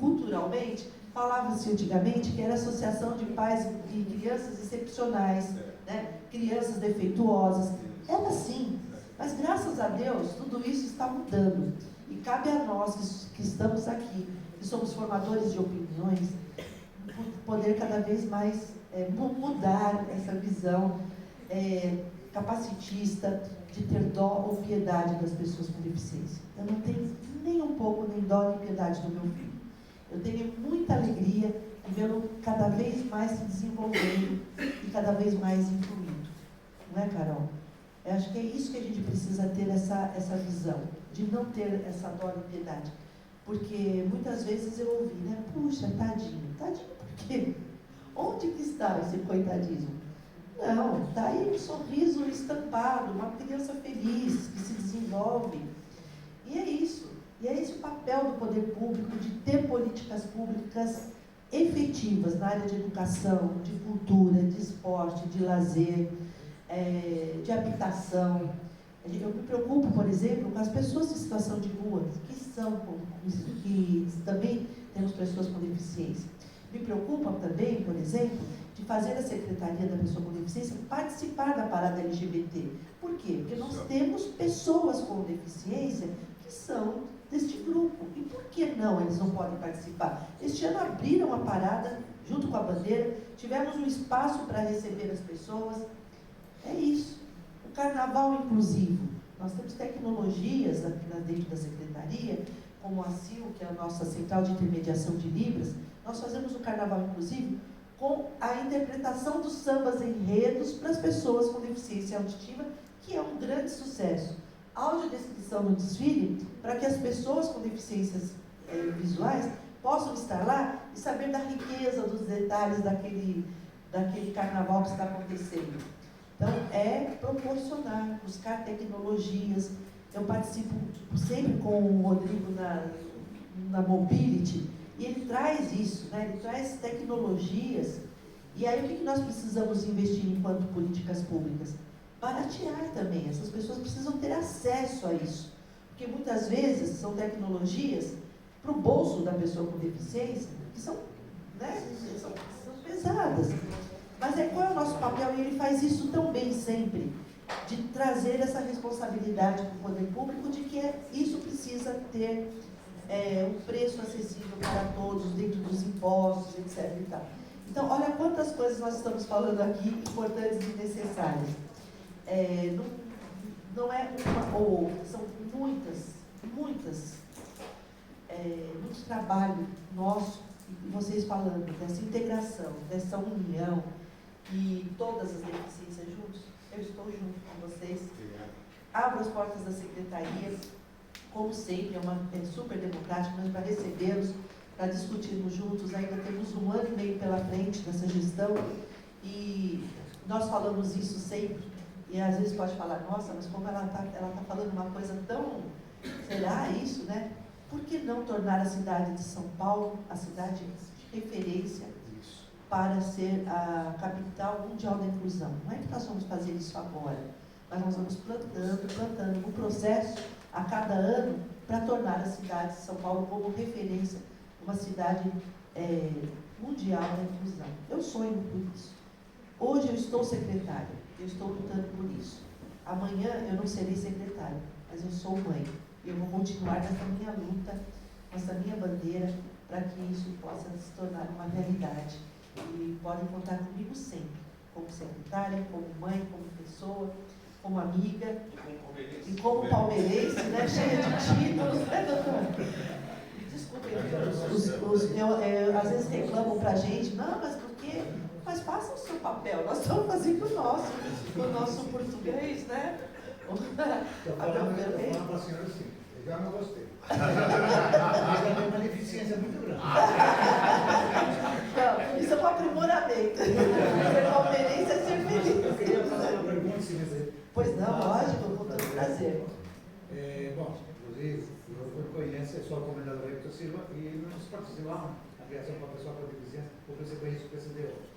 D: culturalmente falava-se antigamente que era associação de pais e crianças excepcionais, né? Crianças defeituosas, era assim, mas graças a Deus tudo isso está mudando e cabe a nós que estamos aqui, que somos formadores de opiniões, poder cada vez mais mudar essa visão capacitista de ter dó ou piedade das pessoas com deficiência. Eu não tenho nem um pouco nem dó nem piedade do meu filho. Eu tenho muita alegria em vê-lo cada vez mais se desenvolvendo e cada vez mais incluído. Não é, Carol? Eu acho que é isso que a gente precisa ter, essa visão, de não ter essa dó e piedade. Porque muitas vezes eu ouvi, né? Puxa, tadinho. Tadinho por quê? Onde que está esse coitadismo? Não, está aí um sorriso estampado, uma criança feliz, que se desenvolve. E é isso. E é esse o papel do poder público, de ter políticas públicas efetivas na área de educação, de cultura, de esporte, de lazer, de habitação. Eu me preocupo, por exemplo, com as pessoas em situação de rua, que também temos pessoas com deficiência. Me preocupa também, por exemplo, de fazer a Secretaria da Pessoa com Deficiência participar da parada LGBT. Por quê? Porque nós temos pessoas com deficiência que são deste grupo. E por que não eles não podem participar? Este ano abriram a parada junto com a bandeira, tivemos um espaço para receber as pessoas. É isso. O carnaval inclusivo. Nós temos tecnologias dentro da Secretaria, como a CIL, que é a nossa Central de Intermediação de Libras. Nós fazemos o carnaval inclusivo com a interpretação dos sambas enredos para as pessoas com deficiência auditiva, que é um grande sucesso. Audiodescrição no desfile, para que as pessoas com deficiências visuais possam estar lá e saber da riqueza, dos detalhes daquele carnaval que está acontecendo. Então, é proporcionar, buscar tecnologias. Eu participo sempre com o Rodrigo na Mobility, e ele traz isso, né? Ele traz tecnologias. E aí, o que nós precisamos investir enquanto políticas públicas? Baratear também. Essas pessoas precisam ter acesso a isso. Porque muitas vezes são tecnologias para o bolso da pessoa com deficiência, que são, né, são pesadas. Mas qual é o nosso papel? E ele faz isso tão bem sempre, de trazer essa responsabilidade para o poder público, de que isso precisa ter um preço acessível para todos, dentro dos impostos, etc. E tal. Então, olha quantas coisas nós estamos falando aqui, importantes e necessárias. Não é uma ou outra, são muito trabalho nosso, e vocês falando dessa integração, dessa união, e todas as deficiências juntos. Eu estou junto com vocês. Abro as portas da Secretaria, como sempre, é super democrático, mas para recebê-los, para discutirmos juntos. Ainda temos 1 ano e meio pela frente dessa gestão, e nós falamos isso sempre, e às vezes pode falar, nossa, mas como ela tá falando uma coisa tão, será isso, né? Por que não tornar a cidade de São Paulo a cidade de referência para ser a capital mundial da inclusão? Não é que nós vamos fazer isso agora, mas nós vamos plantando um processo a cada ano para tornar a cidade de São Paulo como referência, uma cidade mundial da inclusão. Eu sonho por isso. Hoje eu estou secretária, eu estou lutando por isso. Amanhã eu não serei secretária, mas eu sou mãe. E eu vou continuar nessa minha luta, com essa minha bandeira, para que isso possa se tornar uma realidade. E podem contar comigo sempre, como secretária, como mãe, como pessoa, como amiga. E como palmeirense, né? Cheia de títulos, né, doutora? Desculpem, às vezes reclamam para a gente, não, mas por quê? Mas faça o seu papel, nós estamos fazendo o nosso português, né?
E: Eu falo para a senhora assim, já não gostei. Já tem uma deficiência muito grande.
D: Não, isso é um aprimoramento. Ser palmeirense é ser feliz.
E: Eu queria fazer uma pergunta, se você...
D: Pois não, lógico, com todo prazer.
E: Bom, inclusive, o doutor conhece, sou o comendador Hector Silva, e nós participamos da criação para a pessoa com deficiência, o PCDO.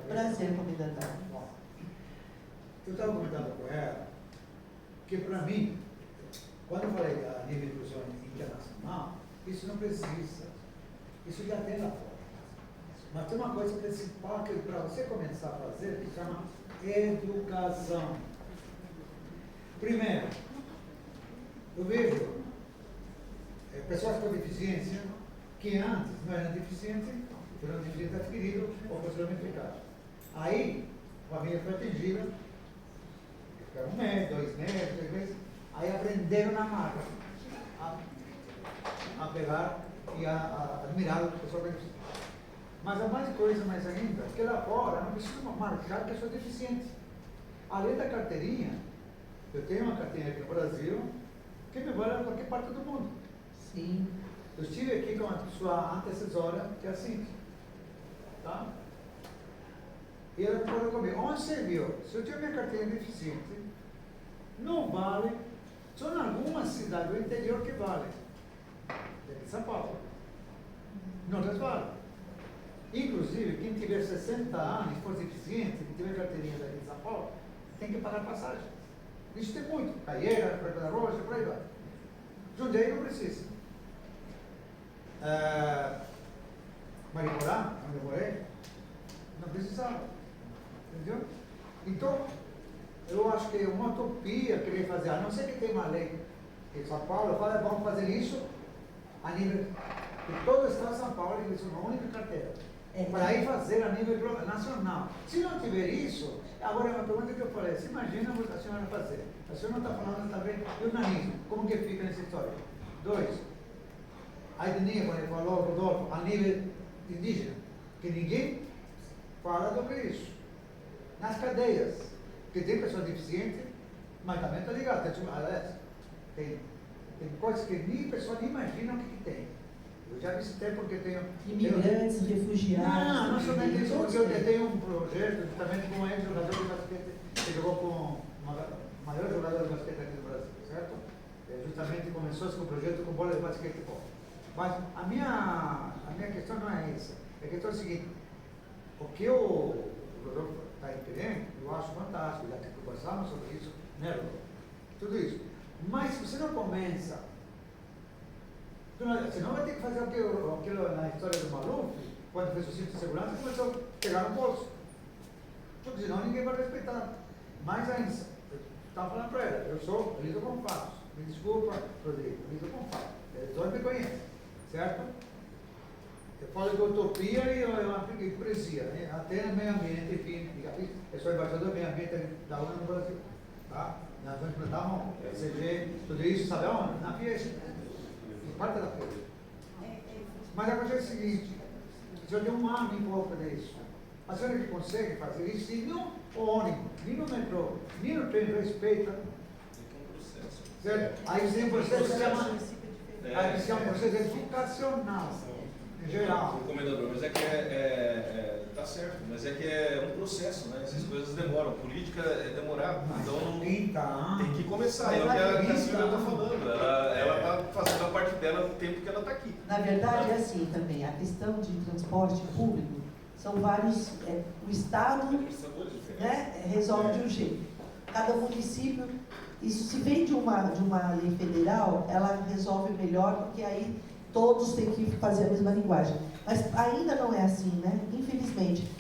D: Prazer, comendador.
E: Bom, eu estava comentando com ela que, para mim, quando eu falei a nível de inclusão internacional, isso não precisa. Isso já tem lá fora. Mas tem uma coisa principal que para você começar a fazer, que chama educação. Primeiro, eu vejo pessoas com deficiência que antes não eram deficientes, foram deficientes adquiridos ou posteriormente ficaram. Aí, a família foi atingida, ficaram 1 mês, 2 meses, 3 meses, aí aprenderam na marca a pegar e a admirar a pessoa com deficiência. Mas a mais coisa mais ainda, que lá fora não precisa marcar que eu sou deficiente. Além da carteirinha, eu tenho uma carteirinha aqui no Brasil que me vale em qualquer parte do mundo.
D: Sim.
E: Eu estive aqui com a sua antecessora, que é a Cintia. Tá? E ela falou comigo, onde você viu? Se eu tenho minha carteira deficiente, não vale, só em algumas cidades do interior que vale. Aqui em São Paulo. Não vale. Inclusive, quem tiver 60 anos e for deficiente, que tiver carteirinha daqui de São Paulo, tem que pagar passagem. Isso tem muito. Caieira, Praia da Rocha, por aí vai. Jundiaí não precisa. Mariporá, onde eu morei, não precisava. Entendeu? Então, eu acho que é uma utopia querer fazer, a não ser que tenha uma lei em São Paulo, fala, vamos fazer isso a nível de todo o estado de São Paulo, e isso é uma única carteira. Para aí fazer a nível nacional. Se não tiver isso, agora é uma pergunta que eu falei, se imagina a senhora fazer. A senhora está falando também do nanismo, como que fica nessa história? 2, a etnia, quando ele falou, Rodolfo, a nível indígena, que ninguém fala sobre isso. Nas cadeias, que tem pessoas deficientes, mas também está ligado, tem coisas que nem pessoas nem imaginam o que tem. Eu já visitei porque tenho...
D: Imigrantes, refugiados.
E: Não somente isso, porque eu tenho um projeto justamente com um ex-jogador de basquete que jogou com o maior jogador de basquete aqui do Brasil, certo? Justamente começou esse projeto com bola de basquetebol. Mas a minha questão não é essa. A questão é a seguinte, o que o Rodolfo está empreendendo, eu acho fantástico, já que conversamos sobre isso, né, Rodolfo? Tudo isso. Mas se você não começa, você não vai ter que fazer aquilo na história do Maluf, quando fez o cinto de segurança, começou a pegar no bolso. Porque senão ninguém vai respeitar. Mas ainda, eu estava falando para ela, eu lido com fatos. Me desculpa, Rodrigo, eu lido com fatos. Todos me conhecem, certo? Eu falo de utopia e eu apliquei poesia, né? Até no meio ambiente, enfim, eu sou embaixador do meio ambiente da ONU no Brasil. Tá? Nós vamos implantar um CG, tudo isso, sabe aonde? Na Fiesta. Parte da feira. Mas a coisa é a seguinte, se eu tenho um ano e pouco disso, a senhora que consegue fazer isso, e não o ônibus, nem no metrô, nem no trem respeita. Certo? Aí tem um processo que se chama, aí se chama um processo educacional, em geral.
B: Comendador, mas é que tá certo, mas é que é um processo, né? Essas coisas demoram. Política é demorado, então tem que começar. É o que a Silvia está falando. Ela está fazendo a parte dela no tempo que ela está aqui.
D: Na verdade, é assim também, a questão de transporte público, são vários, o Estado, né, resolve de um jeito. Cada município, isso se vem de uma lei federal, ela resolve melhor, porque aí todos têm que fazer a mesma linguagem. Mas ainda não é assim, né? Infelizmente.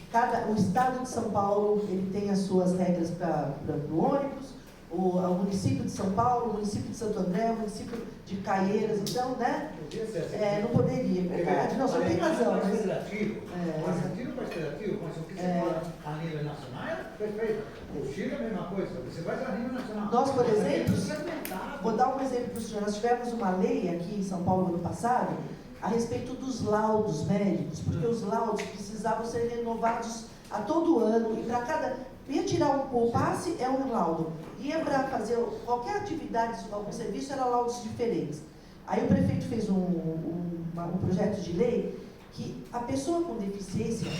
D: O Estado de São Paulo, ele tem as suas regras para o ônibus, o município de São Paulo, o município de Santo André, o município de Caieiras, então, né? Não poderia, é verdade. Não, só tem razão.
E: Mas federativo, mais federativo, mas o que você fala a nível nacional, perfeito. O Chile é a mesma coisa, você vai a nível nacional.
D: Nós, por exemplo, vou dar um exemplo para o senhor. Nós tivemos uma lei aqui em São Paulo ano passado a respeito dos laudos médicos, porque os laudos precisavam ser renovados a todo ano, e para Ia tirar o passe, é um laudo. Ia para fazer qualquer atividade, algum serviço, era laudos diferentes. Aí o prefeito fez um projeto de lei que a pessoa com deficiência,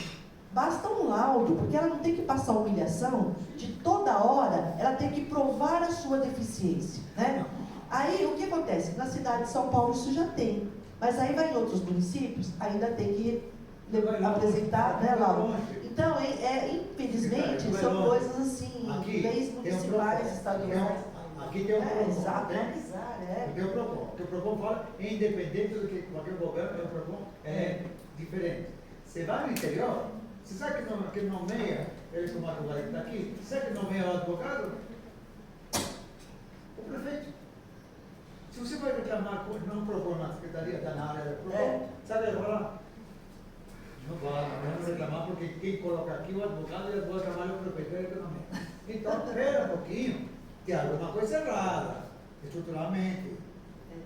D: basta um laudo, porque ela não tem que passar humilhação de toda hora, ela tem que provar a sua deficiência, né? Aí o que acontece? Na cidade de São Paulo isso já tem, mas aí vai em outros municípios, ainda tem que apresentar, né, laudo. Então, infelizmente, são coisas assim, leis municipais, estaduais.
E: Aqui tem um PROCON.
D: Exato,
E: Tem o PROCON. Porque o PROCON fala, independente do que qualquer governo, o PROCON é diferente. Você vai no interior, você sabe que nomeia, ele como advogado que está aqui, sabe que nomeia o advogado? O prefeito. Se você vai reclamar, não PROCON na secretaria, está na área do PROCON, sabe agora? Não vamos reclamar porque quem coloca aqui o advogado e o advogado trabalha o prefeito da economia. Então, espera um pouquinho, tem alguma coisa errada, estruturalmente,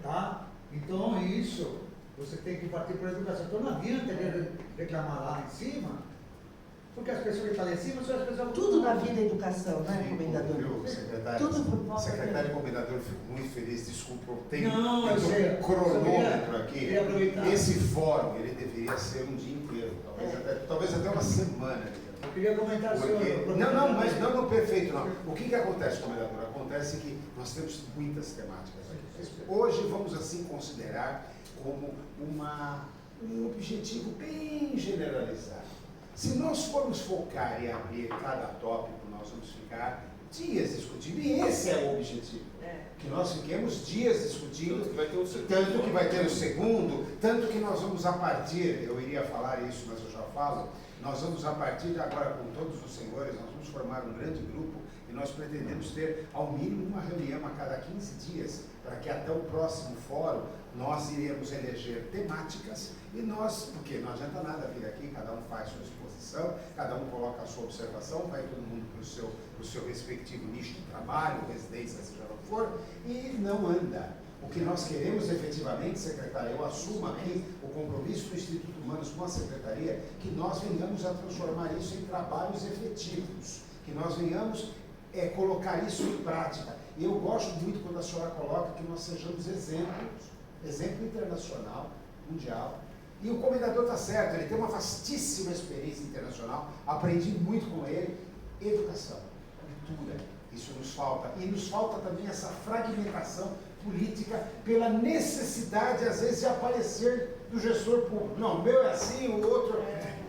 E: tá? Então, isso, você tem que partir para a educação. Então, não adianta reclamar lá em cima, porque as pessoas que estão lá em cima são as pessoas...
D: Tudo na vida é educação, né, comendador?
A: Viu, secretário?
D: Tudo
A: Secretário e comendador, eu fico muito feliz, desculpa, eu tenho
E: eu
A: um cronômetro aqui.
E: queria aproveitar.
A: Esse fórum, ele deveria ser um dia inteiro, talvez até uma semana.
E: Eu queria comentar
A: Porque,
E: sobre...
A: não, perfeito, não. O que acontece, comendador? Acontece que nós temos muitas temáticas aqui. Hoje vamos assim considerar como um objetivo bem generalizado. Se nós formos focar e abrir cada tópico, nós vamos ficar dias discutindo, e esse é o objetivo. Que nós fiquemos dias discutindo, tanto que vai ter o segundo, tanto que nós vamos a partir, eu iria falar isso, mas eu já falo, nós vamos a partir de agora com todos os senhores, nós vamos formar um grande grupo e nós pretendemos ter ao mínimo uma reunião a cada 15 dias, para que até o próximo fórum nós iremos eleger temáticas e nós, porque não adianta nada vir aqui, cada um faz sua exposição, cada um coloca a sua observação, vai todo mundo para o seu respectivo nicho de trabalho, residência, seja lá o que for, e não anda. O que nós queremos efetivamente, secretária, eu assumo aqui o compromisso do Instituto Humanos com a secretaria, que nós venhamos a transformar isso em trabalhos efetivos, que nós venhamos colocar isso em prática. E eu gosto muito quando a senhora coloca que nós sejamos exemplo internacional, mundial. E o comendador está certo, ele tem uma vastíssima experiência internacional, aprendi muito com ele. Educação, cultura, isso nos falta. E nos falta também essa fragmentação política pela necessidade, às vezes, de aparecer do gestor público. Não, o meu é assim, o outro...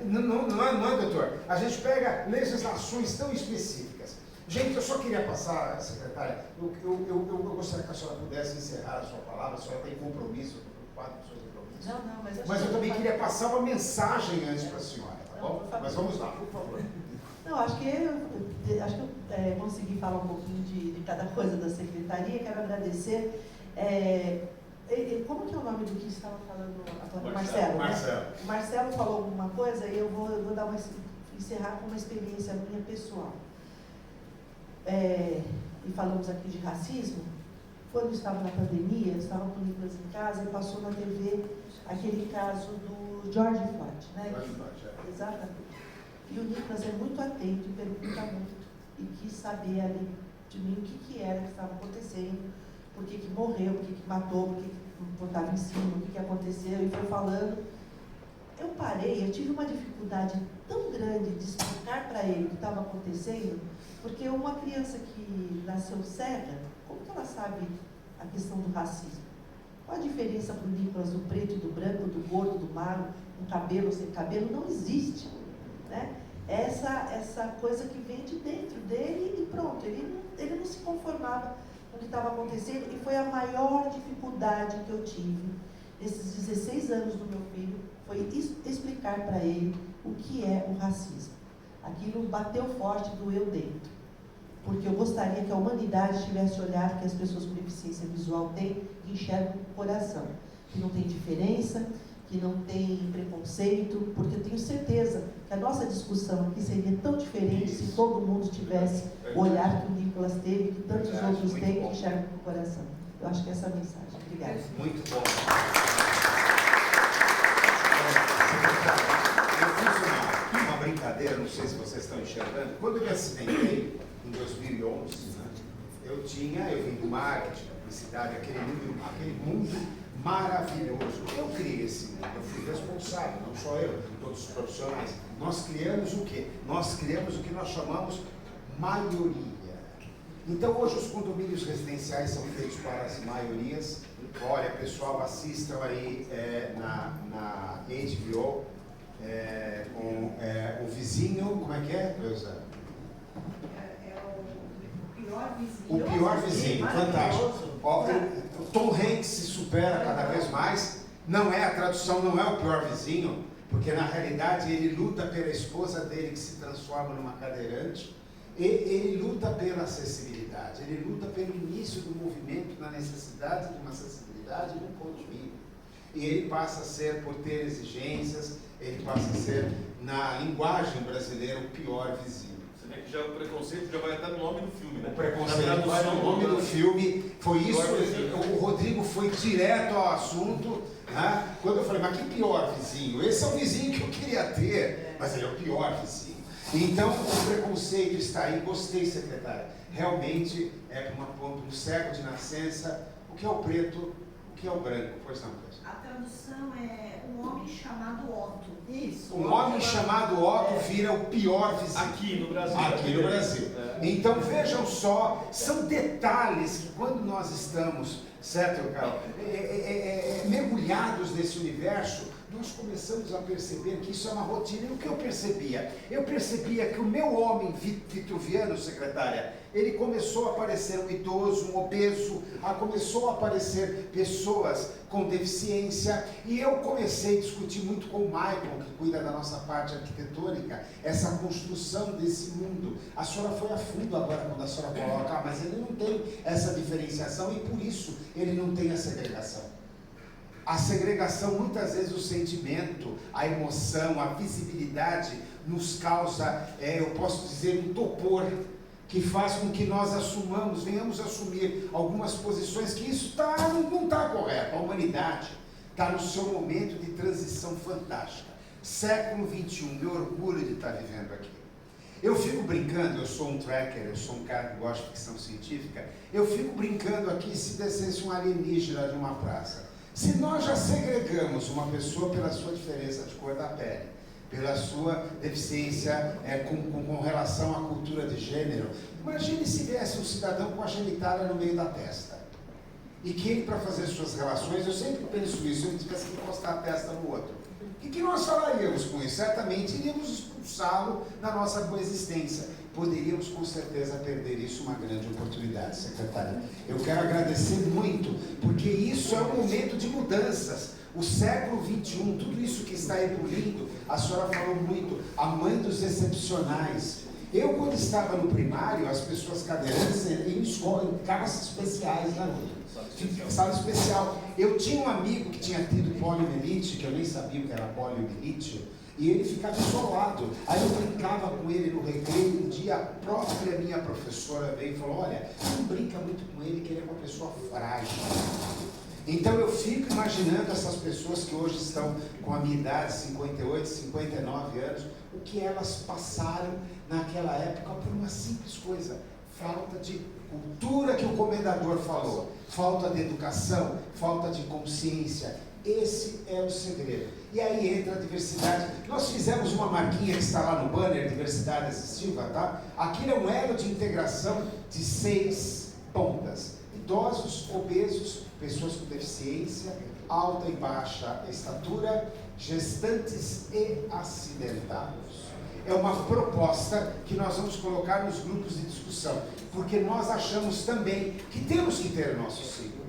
A: Não é, doutor? A gente pega legislações tão específicas. Gente, eu só queria passar, secretária, eu gostaria que a senhora pudesse encerrar a sua palavra, a senhora tem compromisso, eu estou preocupado com os seus compromissos.
D: Não,
A: mas eu também queria passar uma mensagem antes para a senhora, tá bom? Mas vamos lá, por favor.
D: Não, acho que eu consegui falar um pouquinho de cada coisa da secretaria, quero agradecer. Como que é o nome do que estava falando? Marcelo.
A: Marcelo.
D: Né? O Marcelo falou alguma coisa e eu vou encerrar com uma experiência minha pessoal. E falamos aqui de racismo. Quando estava na pandemia, eu estava com o Nicolas em casa e passou na TV aquele caso do George Floyd, né?
A: George Floyd,
D: exatamente. E o Nicolas é muito atento e pergunta muito. E quis saber ali de mim o que era que estava acontecendo, por que morreu, por que matou, por que estava em cima, o que aconteceu, e foi falando. Eu parei, eu tive uma dificuldade tão grande de explicar para ele o que estava acontecendo, porque uma criança que nasceu cega, como que ela sabe a questão do racismo? Qual a diferença para o Nicolas do preto e do branco, do gordo, do magro, com cabelo ou sem cabelo? Não existe, né? Essa coisa que vem de dentro dele e pronto, ele não se conformava com o que estava acontecendo, e foi a maior dificuldade que eu tive nesses 16 anos do meu filho, foi explicar para ele o que é o racismo. Aquilo bateu forte, doeu dentro, porque eu gostaria que a humanidade tivesse olhado que as pessoas com deficiência visual têm e enxergam com o coração, que não tem diferença, que não tem preconceito, porque eu tenho certeza que a nossa discussão aqui seria tão diferente se todo mundo tivesse o olhar que o Nicolas teve, que tantos outros têm, que enxergam com o coração. Eu acho que essa é a mensagem. Obrigada.
A: Muito bom. Eu fiz uma brincadeira, não sei se vocês estão enxergando. Quando eu me acidentei, em 2011, né, eu vim do marketing, da publicidade, aquele mundo maravilhoso. Eu criei esse mundo, eu fui responsável, não só eu, todos os profissionais. Nós criamos o quê? Nós criamos o que nós chamamos maioria. Então hoje os condomínios residenciais são feitos para as maiorias. Olha, pessoal, assistam aí na HBO com o vizinho, como é que é, Cleusa? O pior vizinho, fantástico. Ó, o Tom Hanks se supera cada vez mais. Não é a tradução, não é o pior vizinho, porque na realidade ele luta pela esposa dele que se transforma numa cadeirante. E ele luta pela acessibilidade, ele luta pelo início do movimento na necessidade de uma acessibilidade no condomínio. E ele passa a ser, por ter exigências, ele passa a ser, na linguagem brasileira, o pior vizinho.
B: Você vê que já o preconceito já vai até no nome do filme, né?
A: O preconceito vai no nome do filme, foi isso, o Rodrigo foi direto ao assunto, né? Quando eu falei, mas que pior vizinho? Esse é o vizinho que eu queria ter, mas ele é o pior vizinho. Então, o preconceito está aí. Gostei, secretária. Realmente, um cego de nascença, o que é o preto, o que é o branco? Pois não, pois.
F: A tradução é um homem chamado Otto. Isso.
A: Um homem chamado Otto vira o pior vizinho.
B: Aqui no Brasil.
A: Aqui no Brasil. Então, vejam só, são detalhes que quando nós estamos, certo, Carol, mergulhados nesse universo, nós começamos a perceber que isso é uma rotina. E o que eu percebia? Eu percebia que o meu homem vitruviano, secretária, ele começou a aparecer um idoso, um obeso, começou a aparecer pessoas com deficiência, e eu comecei a discutir muito com o Michael, que cuida da nossa parte arquitetônica, essa construção desse mundo. A senhora foi a fundo agora quando a senhora coloca, mas ele não tem essa diferenciação e por isso ele não tem a segregação. A segregação, muitas vezes o sentimento, a emoção, a visibilidade nos causa, eu posso dizer, um topor, que faz com que nós venhamos assumir algumas posições que isso não está correto. A humanidade está no seu momento de transição fantástica. Século XXI, meu orgulho de estar vivendo aqui. Eu fico brincando, eu sou um tracker, eu sou um cara que gosta de ficção científica, eu fico brincando aqui se descesse um alienígena de uma praça. Se nós já segregamos uma pessoa pela sua diferença de cor da pele, pela sua deficiência com relação à cultura de gênero, imagine se viesse um cidadão com a genitália no meio da testa. E que ele, para fazer suas relações, eu sempre penso isso, eu tivesse que encostar a testa no outro. O que nós falaríamos com isso? Certamente iríamos expulsá-lo da nossa coexistência. Poderíamos com certeza perder isso, uma grande oportunidade, secretária. Eu quero agradecer muito, porque isso é um momento de mudanças. O século XXI, tudo isso que está evoluindo, a senhora falou muito, a mãe dos excepcionais. Eu, quando estava no primário, as pessoas cadeirantes em escola, em casas especiais, garoto. Sala especial. Eu tinha um amigo que tinha tido poliomielite, que eu nem sabia o que era poliomielite, e ele ficava isolado. Aí eu brincava com ele no recreio. Um dia a própria minha professora veio e falou: olha, não brinca muito com ele, que ele é uma pessoa frágil. Então eu fico imaginando essas pessoas que hoje estão com a minha idade, 58, 59 anos, o que elas passaram naquela época por uma simples coisa: falta de cultura, que o comendador falou, falta de educação, falta de consciência. Esse é o segredo. E aí entra a diversidade. Nós fizemos uma marquinha que está lá no banner, diversidade assistiva, tá? Aquilo é um elo de integração de 6 pontas: idosos, obesos, pessoas com deficiência, alta e baixa estatura, gestantes e acidentados. É uma proposta que nós vamos colocar nos grupos de discussão, porque nós achamos também que temos que ter o nosso ciclo.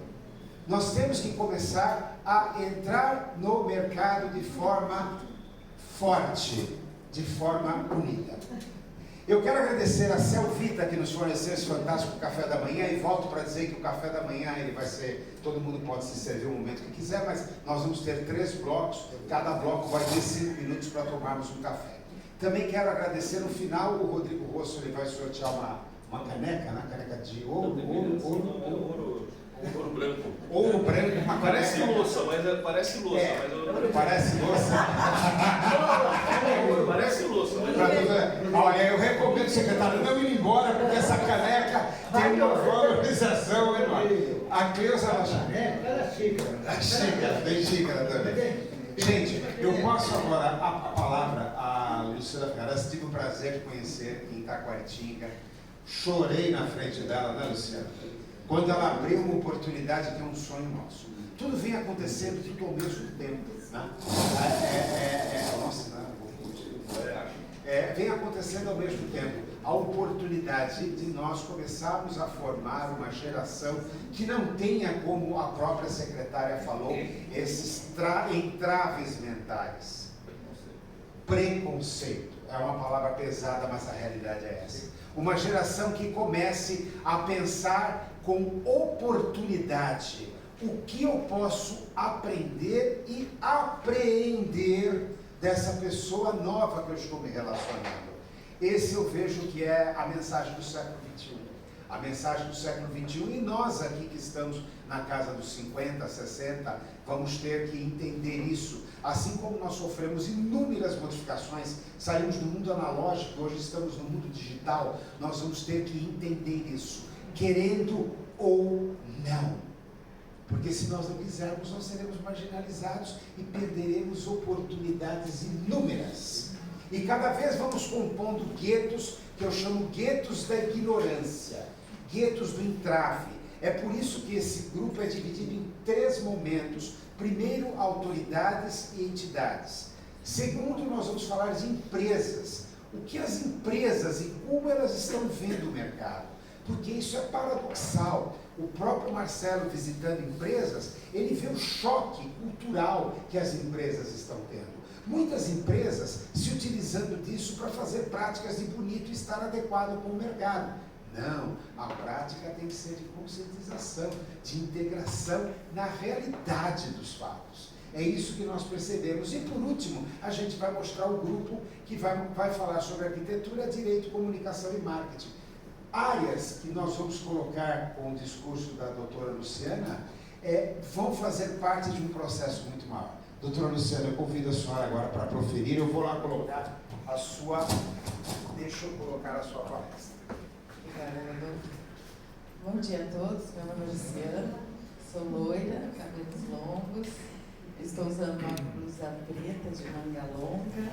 A: Nós temos que começar a entrar no mercado de forma forte, de forma unida. Eu quero agradecer a Selvita, que nos forneceu esse fantástico café da manhã, e volto para dizer que o café da manhã ele vai ser, todo mundo pode se servir o momento que quiser, mas nós vamos ter 3 blocos, cada bloco vai ter 5 minutos para tomarmos um café. Também quero agradecer, no final, o Rodrigo Rosso, ele vai sortear uma caneca, né? Caneca de ouro
B: branco.
A: Ouro branco, uma
B: Parece
A: caneca.
B: louça, parece louça.
A: Parece louça.
B: Parece louça, mas
A: Olha, eu recomendo, secretário, não ir embora, porque essa caneca tem uma valorização enorme. A Cleusa, ela já...
E: Ela é xícara.
A: A xícara, tem xícara também. Gente, eu passo agora a palavra à Luciana Ferraz. Tive o prazer de conhecer em Itaquaritinga. Chorei na frente dela, né, Luciana? Quando ela abriu uma oportunidade que é um sonho nosso. Tudo vem acontecendo tudo ao mesmo tempo, né? Vem acontecendo ao mesmo tempo. A oportunidade de nós começarmos a formar uma geração que não tenha, como a própria secretária falou, esses entraves mentais. Preconceito. É uma palavra pesada, mas a realidade é essa. Uma geração que comece a pensar com oportunidade. O que eu posso aprender e apreender dessa pessoa nova que eu estou me relacionando? Esse eu vejo que é a mensagem do século XXI. A mensagem do século XXI, e nós aqui que estamos na casa dos 50, 60, vamos ter que entender isso. Assim como nós sofremos inúmeras modificações, saímos do mundo analógico, hoje estamos no mundo digital, nós vamos ter que entender isso, querendo ou não. Porque se nós não quisermos, nós seremos marginalizados e perderemos oportunidades inúmeras. E cada vez vamos compondo guetos, que eu chamo guetos da ignorância, guetos do entrave. É por isso que esse grupo é dividido em 3 momentos. Primeiro, autoridades e entidades. Segundo, nós vamos falar de empresas. O que as empresas e como elas estão vendo o mercado. Porque isso é paradoxal. O próprio Marcelo, visitando empresas, ele vê o choque cultural que as empresas estão tendo. Muitas empresas se utilizando disso para fazer práticas de bonito e estar adequado com o mercado. Não, a prática tem que ser de conscientização, de integração na realidade dos fatos. É isso que nós percebemos. E por último, a gente vai mostrar o grupo que vai falar sobre arquitetura, direito, comunicação e marketing. Áreas que nós vamos colocar com o discurso da doutora Luciana vão fazer parte de um processo muito maior. Doutora Luciana, eu convido a senhora agora para proferir. Eu vou lá colocar a sua... Deixa eu colocar a sua palestra.
G: Obrigada. Bom dia a todos, meu nome é Luciana, sou loira, cabelos longos, estou usando uma blusa preta de manga longa,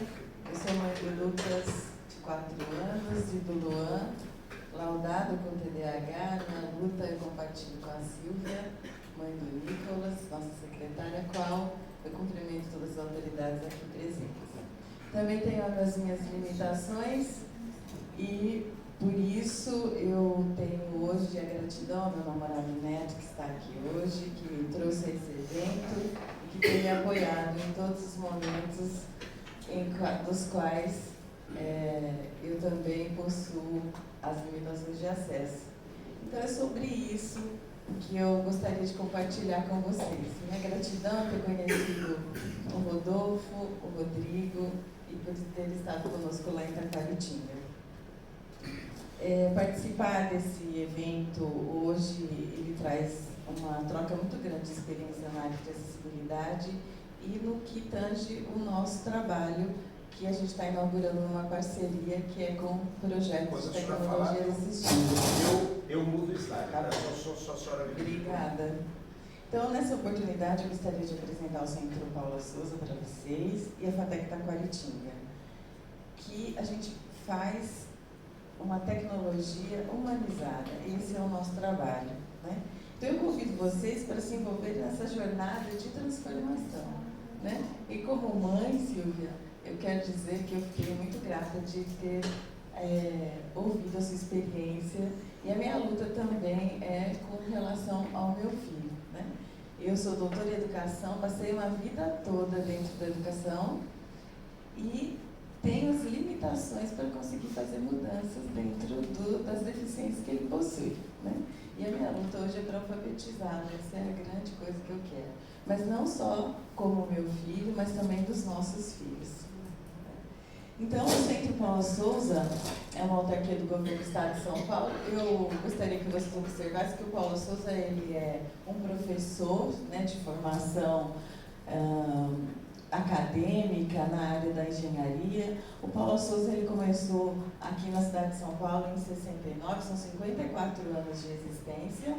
G: eu sou mãe do Lucas, de 4 anos, e do Luan, laudado com TDAH, na luta eu compartilho com a Silvia, mãe do Nicolas, nossa secretária, a qual eu cumprimento todas as autoridades aqui presentes. Também tenho as minhas limitações e por isso eu tenho hoje a gratidão ao meu namorado Neto, que está aqui hoje, que me trouxe a esse evento e que tem me apoiado em todos os momentos dos quais eu também possuo as limitações de acesso. Então é sobre isso que eu gostaria de compartilhar com vocês. Minha gratidão por ter conhecido o Rodolfo, o Rodrigo e por ter estado conosco lá em Itaquaritinga. Participar desse evento hoje, ele traz uma troca muito grande de experiência na área de acessibilidade e no que tange o nosso trabalho, que a gente está inaugurando uma parceria que é com projetos de tecnologia assistiva.
A: Eu mudo o slide, tá? Só a senhora.
G: Obrigada. Então, nessa oportunidade, eu gostaria de apresentar o Centro Paula Souza para vocês e a FATEC Itaquaritinga, que a gente faz uma tecnologia humanizada. Esse é o nosso trabalho, né? Então, eu convido vocês para se envolverem nessa jornada de transformação, né? E como mãe, Silvia, eu quero dizer que eu fiquei muito grata de ter ouvido a sua experiência e a minha luta também é com relação ao meu filho, né? Eu sou doutora em educação, passei uma vida toda dentro da educação e tenho as limitações para conseguir fazer mudanças dentro das deficiências que ele possui, né? E a minha luta hoje é para alfabetizá-lo, essa é a grande coisa que eu quero. Mas não só como meu filho, mas também dos nossos filhos. Então, o Centro Paula Souza é uma autarquia do governo do Estado de São Paulo. Eu gostaria que vocês observassem que o Paula Souza ele é um professor, né, de formação acadêmica na área da engenharia. O Paulo Souza ele começou aqui na cidade de São Paulo em 69, são 54 anos de existência.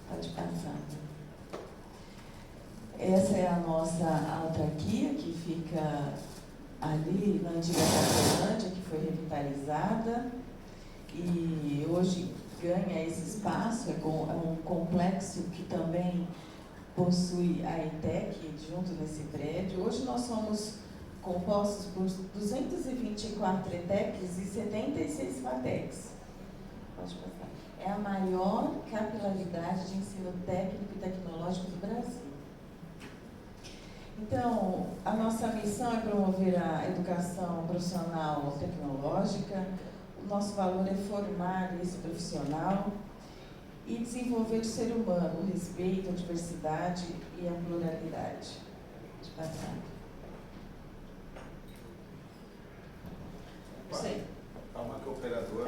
G: Pode passar. Essa é a nossa autarquia, que fica ali na antiga Cracolândia, que foi revitalizada e hoje ganha esse espaço. É um complexo que também possui a ETEC junto nesse prédio. Hoje nós somos compostos por 224 ETECs e 76 FATECs. Pode passar. É a maior capilaridade de ensino técnico e tecnológico do Brasil. Então, a nossa missão é promover a educação profissional tecnológica. O nosso valor é formar esse profissional e desenvolver o ser humano, o respeito, a diversidade e a pluralidade. Pode passar. Sei.
A: Calma que o operador...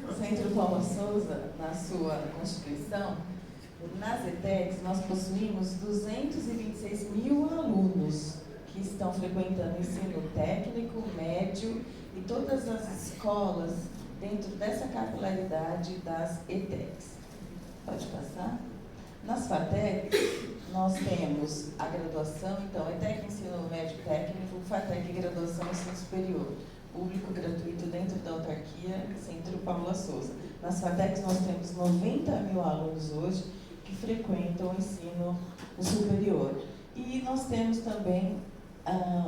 G: O Centro Paulo Souza, na sua Constituição, nas ETECs, nós possuímos 226 mil alunos que estão frequentando ensino técnico, médio e todas as escolas dentro dessa capilaridade das ETECs. Pode passar? Nas FATECs, nós temos a graduação, então, ETEC Ensino Médio Técnico, FATEC Graduação Ensino Superior, público gratuito dentro da autarquia Centro Paula Souza. Nas FATECs nós temos 90 mil alunos hoje que frequentam o ensino superior. E nós temos também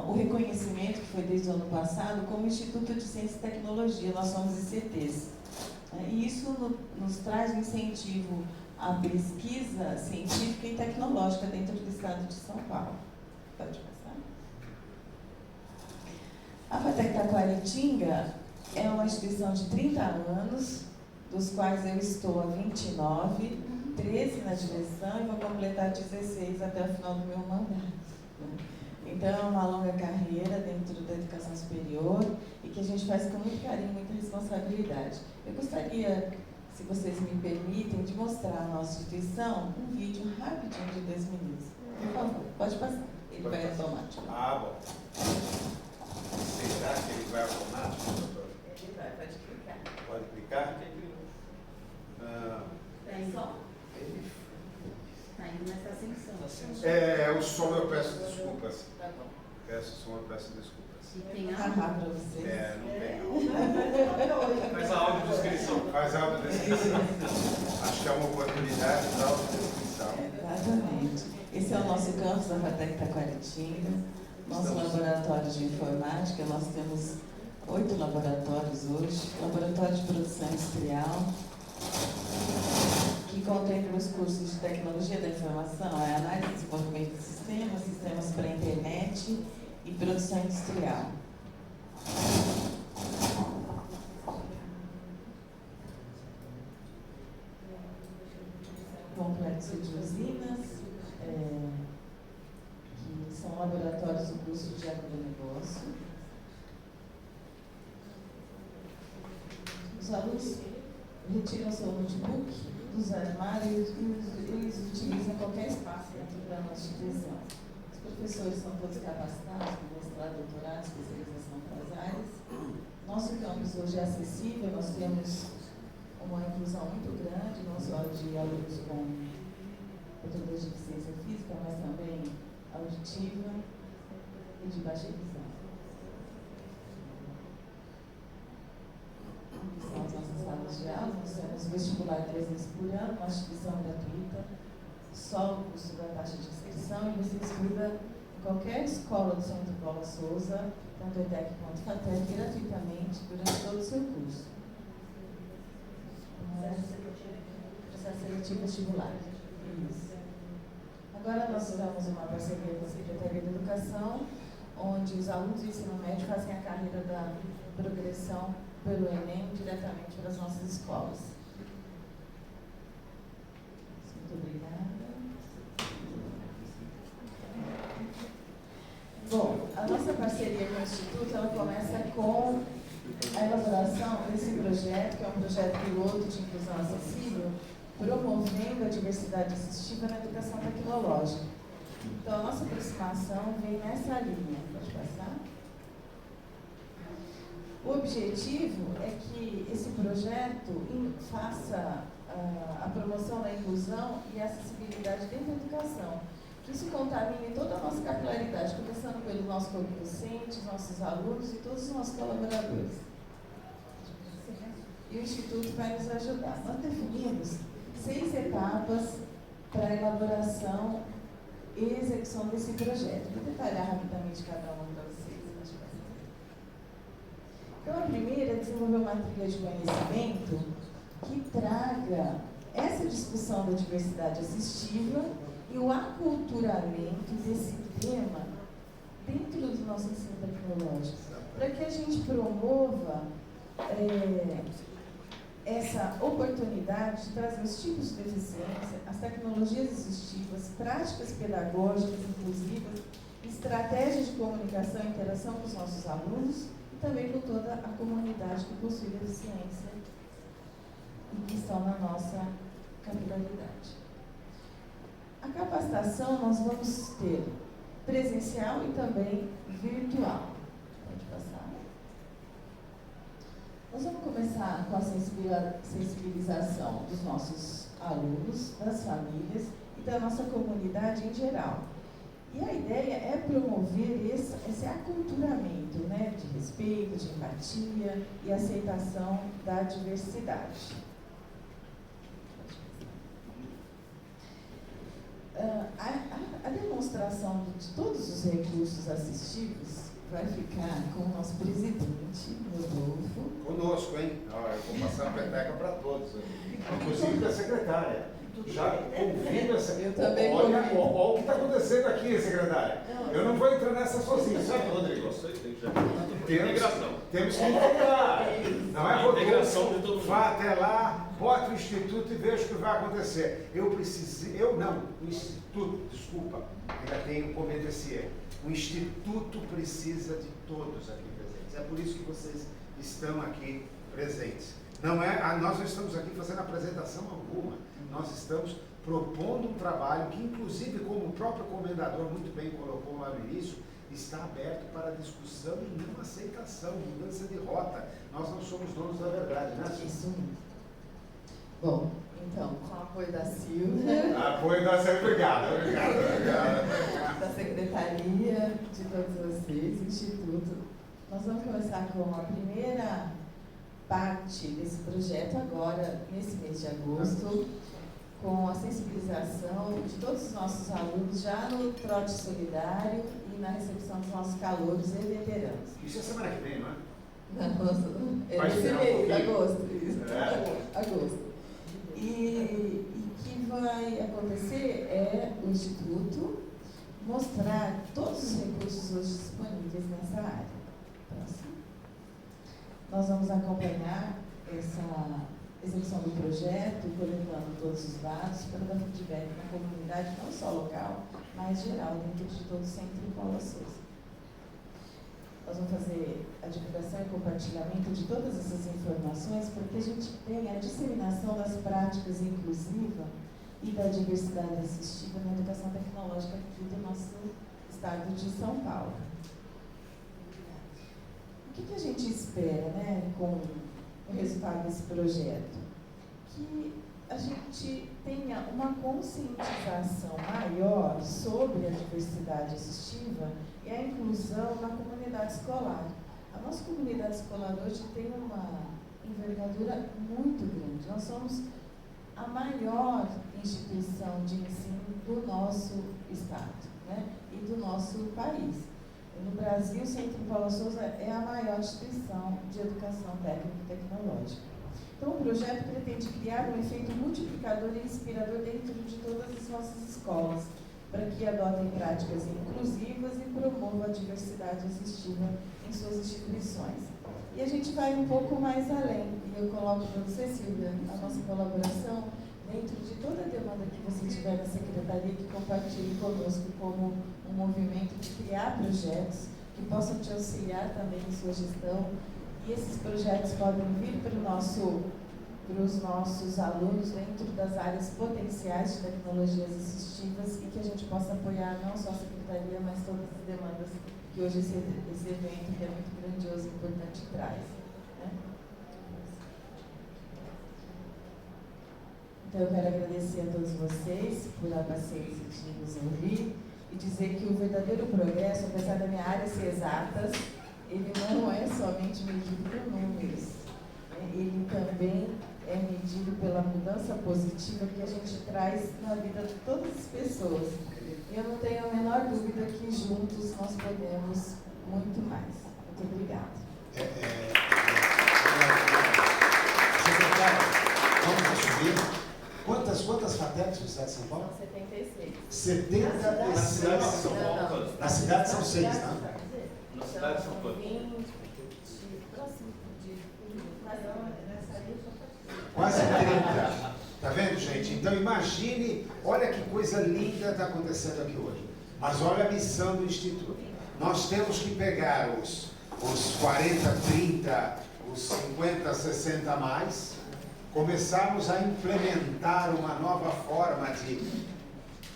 G: o reconhecimento, que foi desde o ano passado, como Instituto de Ciência e Tecnologia. Nós somos ICTs. E isso nos traz um incentivo à pesquisa científica e tecnológica dentro do estado de São Paulo. Pode passar. A FATEC Taquaritinga é uma instituição de 30 anos, dos quais eu estou há 29, 13 na direção e vou completar 16 até o final do meu mandato. Então, é uma longa carreira dentro da educação superior e que a gente faz com muito carinho, muita responsabilidade. Eu gostaria, se vocês me permitem, de mostrar a nossa instituição um vídeo rapidinho de 2 minutos. Por favor, pode passar. Ele vai automático.
A: Ah, bom. Será que ele vai automático, doutor?
G: Ele vai, pode clicar.
A: Pode clicar?
F: Tá indo só? Tá indo nessa ascensão.
A: O som eu peço desculpas.
G: Tá bom.
A: Peço o som, eu peço desculpas.
F: E tem
G: Vou
F: a...
G: narrar para vocês.
A: Não tem.
B: Faz a audiodescrição.
A: Faz audiodescrição. Acho que é uma oportunidade de audiodescrição.
G: Exatamente. Esse é o nosso campus da FATEC Taquaritinga, nosso laboratório de informática. Nós temos 8 laboratórios hoje. Laboratório de produção industrial, que contempla os cursos de tecnologia da informação, análise e desenvolvimento de sistemas, sistemas para a internet e produção industrial. Complexo de usinas, que são laboratórios do curso de agronegócio. Os alunos retiram seu notebook dos armários e eles utilizam qualquer espaço dentro da nossa instituição. Os professores são todos capacitados com mestrado, doutorado, especialização para as áreas. Nosso campus hoje é acessível, nós temos uma inclusão muito grande, não só de alunos com patologia de deficiência física, mas também auditiva e de baixa visão. São as nossas salas de aula, nós temos vestibular 3 vezes por ano, uma instituição gratuita, só o custo da taxa de inscrição, e você estuda em qualquer escola do Centro Paula Souza, tanto ETEC quanto FATEC, gratuitamente durante todo o seu curso. Processo seletivo vestibular. Isso. Agora nós tivemos uma parceria com a Secretaria de Educação, onde os alunos do ensino médio fazem a carreira da progressão pelo Enem diretamente para as nossas escolas. Muito obrigada. Bom, a nossa parceria com o Instituto, ela começa com a elaboração desse projeto, que é um projeto piloto de inclusão acessível, promovendo a diversidade assistiva na educação tecnológica. Então, a nossa aproximação vem nessa linha. Pode passar? O objetivo é que esse projeto faça a promoção da inclusão e acessibilidade dentro da educação. Que isso contamine toda a nossa capilaridade, começando pelo nosso corpo docente, nossos alunos e todos os nossos colaboradores. E o Instituto vai nos ajudar. Nós definimos 6 etapas para a elaboração e execução desse projeto. Vou detalhar rapidamente cada uma para vocês. Então, a primeira é desenvolver uma trilha de conhecimento que traga essa discussão da diversidade assistiva e o aculturamento desse tema dentro do nosso ensino tecnológico, para que a gente promova essa oportunidade de trazer os tipos de deficiência, as tecnologias assistivas, práticas pedagógicas inclusivas, estratégias de comunicação e interação com os nossos alunos e também com toda a comunidade que possui deficiência e que estão na nossa capilaridade. A capacitação nós vamos ter presencial e também virtual. Pode passar. Nós vamos começar com a sensibilização dos nossos alunos, das famílias e da nossa comunidade em geral. E a ideia é promover esse aculturamento, né, de respeito, de empatia e aceitação da diversidade. A demonstração de todos os recursos assistivos vai ficar com o nosso presidente, Rodolfo.
A: Conosco, hein? Eu vou passar a peteca para todos. Inclusive da secretária. Já convido essa.
G: Eu também
A: olha
G: convido.
A: o que está acontecendo aqui, secretária. Eu não vou entrar nessa sozinho, sabe, Rodrigo? Temos que integrar. Não é, Rodrigo?
B: Integração de todo mundo.
A: Vá até lá, bota o instituto e veja o que vai acontecer. o instituto, desculpa, ainda tem um comedecier. O instituto precisa de todos aqui presentes. É por isso que vocês estão aqui presentes. Nós não estamos aqui fazendo apresentação alguma. Nós estamos propondo um trabalho que, inclusive, como o próprio comendador muito bem colocou lá no início, está aberto para discussão e não aceitação, mudança de rota. Nós não somos donos da verdade, né?
G: Isso mesmo. Bom, então, com o apoio da Silvia,
A: Apoio da Silvia, obrigado.
G: da Secretaria, de todos vocês, Instituto, nós vamos começar com a primeira parte desse projeto agora, nesse mês de agosto, com a sensibilização de todos os nossos alunos já no trote solidário e na recepção dos nossos calouros e veteranos.
A: Isso é semana que vem, não é?
G: É
A: Vai
G: nesse
A: esperar um
G: mês,
A: pouquinho?
G: agosto, isso.
A: É.
G: Agosto. E o que vai acontecer é o Instituto mostrar todos os recursos hoje disponíveis nessa área. Próximo. Nós vamos acompanhar essa execução do projeto, coletando todos os dados para dar feedback na comunidade, não só local, mas geral, dentro de todo o Centro Paula Souza. Nós vamos fazer a divulgação e compartilhamento de todas essas informações para que a gente tenha a disseminação das práticas inclusivas e da diversidade assistiva na educação tecnológica aqui do nosso estado de São Paulo. O que a gente espera, né, com o resultado desse projeto? Que a gente tenha uma conscientização maior sobre a diversidade assistiva e a inclusão na comunidade escolar. A nossa comunidade escolar hoje tem uma envergadura muito grande. Nós somos a maior instituição de ensino do nosso estado, né, e do nosso país. No Brasil, o Centro Paula Souza é a maior instituição de educação técnica e tecnológica. Então, o projeto pretende criar um efeito multiplicador e inspirador dentro de todas as nossas escolas, para que adotem práticas inclusivas e promovam a diversidade assistiva em suas instituições. E a gente vai um pouco mais além, e eu coloco para você, Silvia, a nossa colaboração dentro de toda a demanda que você tiver na Secretaria, que compartilhe conosco como um movimento de criar projetos que possam te auxiliar também em sua gestão. E esses projetos podem vir para o nosso para os nossos alunos dentro das áreas potenciais de tecnologias assistivas e que a gente possa apoiar não só a Secretaria, mas todas as demandas que hoje esse evento, que é muito grandioso e importante, traz. Né? Então, eu quero agradecer a todos vocês por a paciência de nos ouvir e dizer que o verdadeiro progresso, apesar da minha área ser exatas, ele não é somente medido por números, né? Ele também é medido pela mudança positiva que a gente traz na vida de todas as pessoas. E eu não tenho a menor dúvida que juntos nós podemos muito mais. Muito obrigada.
A: Secretário, vamos assumir. Quantas FATECs no estado de São Paulo?
G: 76.
A: 76.
B: Na cidade de São Paulo, Antônio.
A: Na cidade são 6, tá?
B: Na cidade de São Paulo.
G: 20, próximo de
A: Quase 30. Tá vendo, gente? Então imagine, olha que coisa linda está acontecendo aqui hoje. Mas olha a missão do Instituto. Nós temos que pegar os 40, 30, os 50, 60 a mais, começarmos a implementar uma nova forma de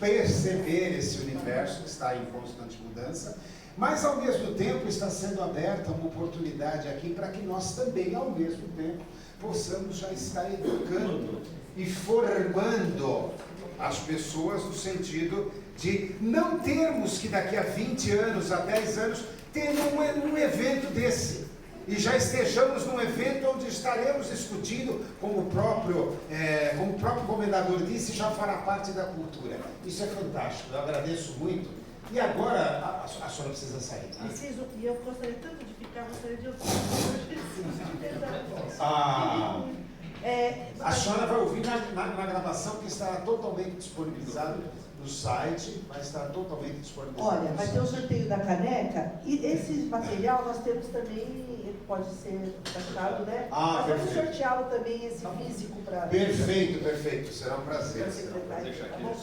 A: perceber esse universo que está em constante mudança, mas ao mesmo tempo está sendo aberta uma oportunidade aqui para que nós também, ao mesmo tempo, possamos já estar educando e formando as pessoas no sentido de não termos que daqui a 20 anos, a 10 anos, ter um evento desse. E já estejamos num evento onde estaremos discutindo, como o próprio comendador disse, já fará parte da cultura. Isso é fantástico, eu agradeço muito. E agora, a senhora precisa sair. Tá?
D: Preciso, e eu gostaria tanto de ficar, gostaria de ouvir.
A: A senhora vai ouvir na gravação que estará totalmente disponibilizado no site, vai estar totalmente disponibilizado.
D: Olha, vai ter o sorteio da caneca e esse material nós temos também, pode ser taxado, né? Mas vamos
A: perfeito.
D: sorteá-lo também, esse físico para...
A: Perfeito, será um prazer.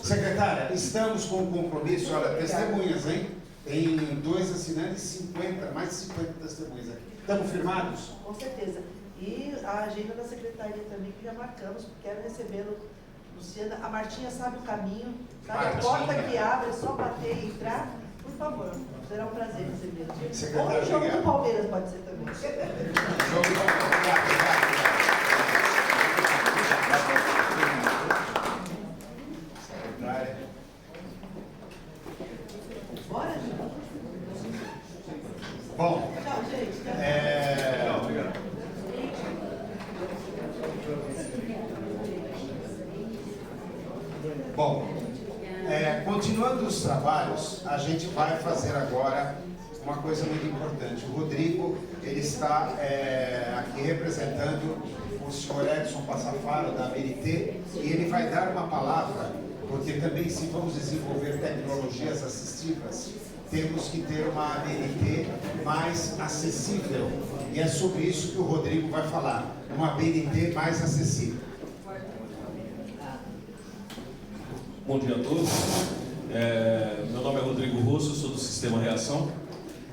A: Secretária, estamos com um compromisso, olha, testemunhas, hein? Tem 2 assinantes e mais de 50 testemunhas aqui. Estamos firmados?
D: Com certeza. E a agenda da secretaria também, que já marcamos, quero recebê-lo. Luciana, a Martinha sabe o caminho, sabe a porta que abre, é só bater e entrar. Por favor, será um prazer recebê-lo. Ou o jogo do Palmeiras pode ser também.
A: Jogo do Palmeiras. Secretária.
D: Bora, gente.
A: Bom,
D: Tchau, gente.
B: Obrigado.
A: Bom, continuando os trabalhos, a gente vai fazer agora uma coisa muito importante. O Rodrigo, ele está aqui representando o senhor Edson Passafaro, da ABNT, e ele vai dar uma palavra, porque também se vamos desenvolver tecnologias assistivas, temos que ter uma ABNT mais acessível. E é sobre isso que o Rodrigo vai falar, uma ABNT mais acessível.
B: Bom dia a todos. Meu nome é Rodrigo Rosso, sou do Sistema Reação.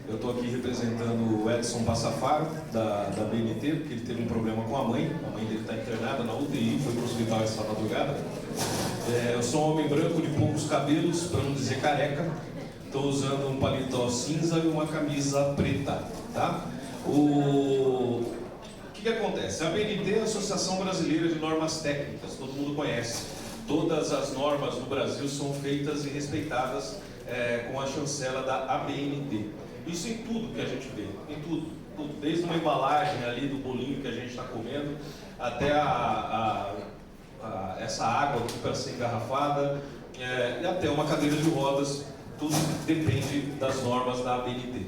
B: Eu estou aqui representando o Edson Passafaro, da BNT, porque ele teve um problema com a mãe dele está internada na UTI, foi para o hospital essa madrugada. Eu sou um homem branco de poucos cabelos, para não dizer careca. Estou usando um paletó cinza e uma camisa preta, tá? O que acontece? A BNT é a Associação Brasileira de Normas Técnicas, todo mundo conhece. Todas as normas do Brasil são feitas e respeitadas com a chancela da ABNT. Isso em tudo que a gente vê, em tudo, desde uma embalagem ali do bolinho que a gente está comendo, até essa água aqui para ser engarrafada, e até uma cadeira de rodas, tudo depende das normas da ABNT.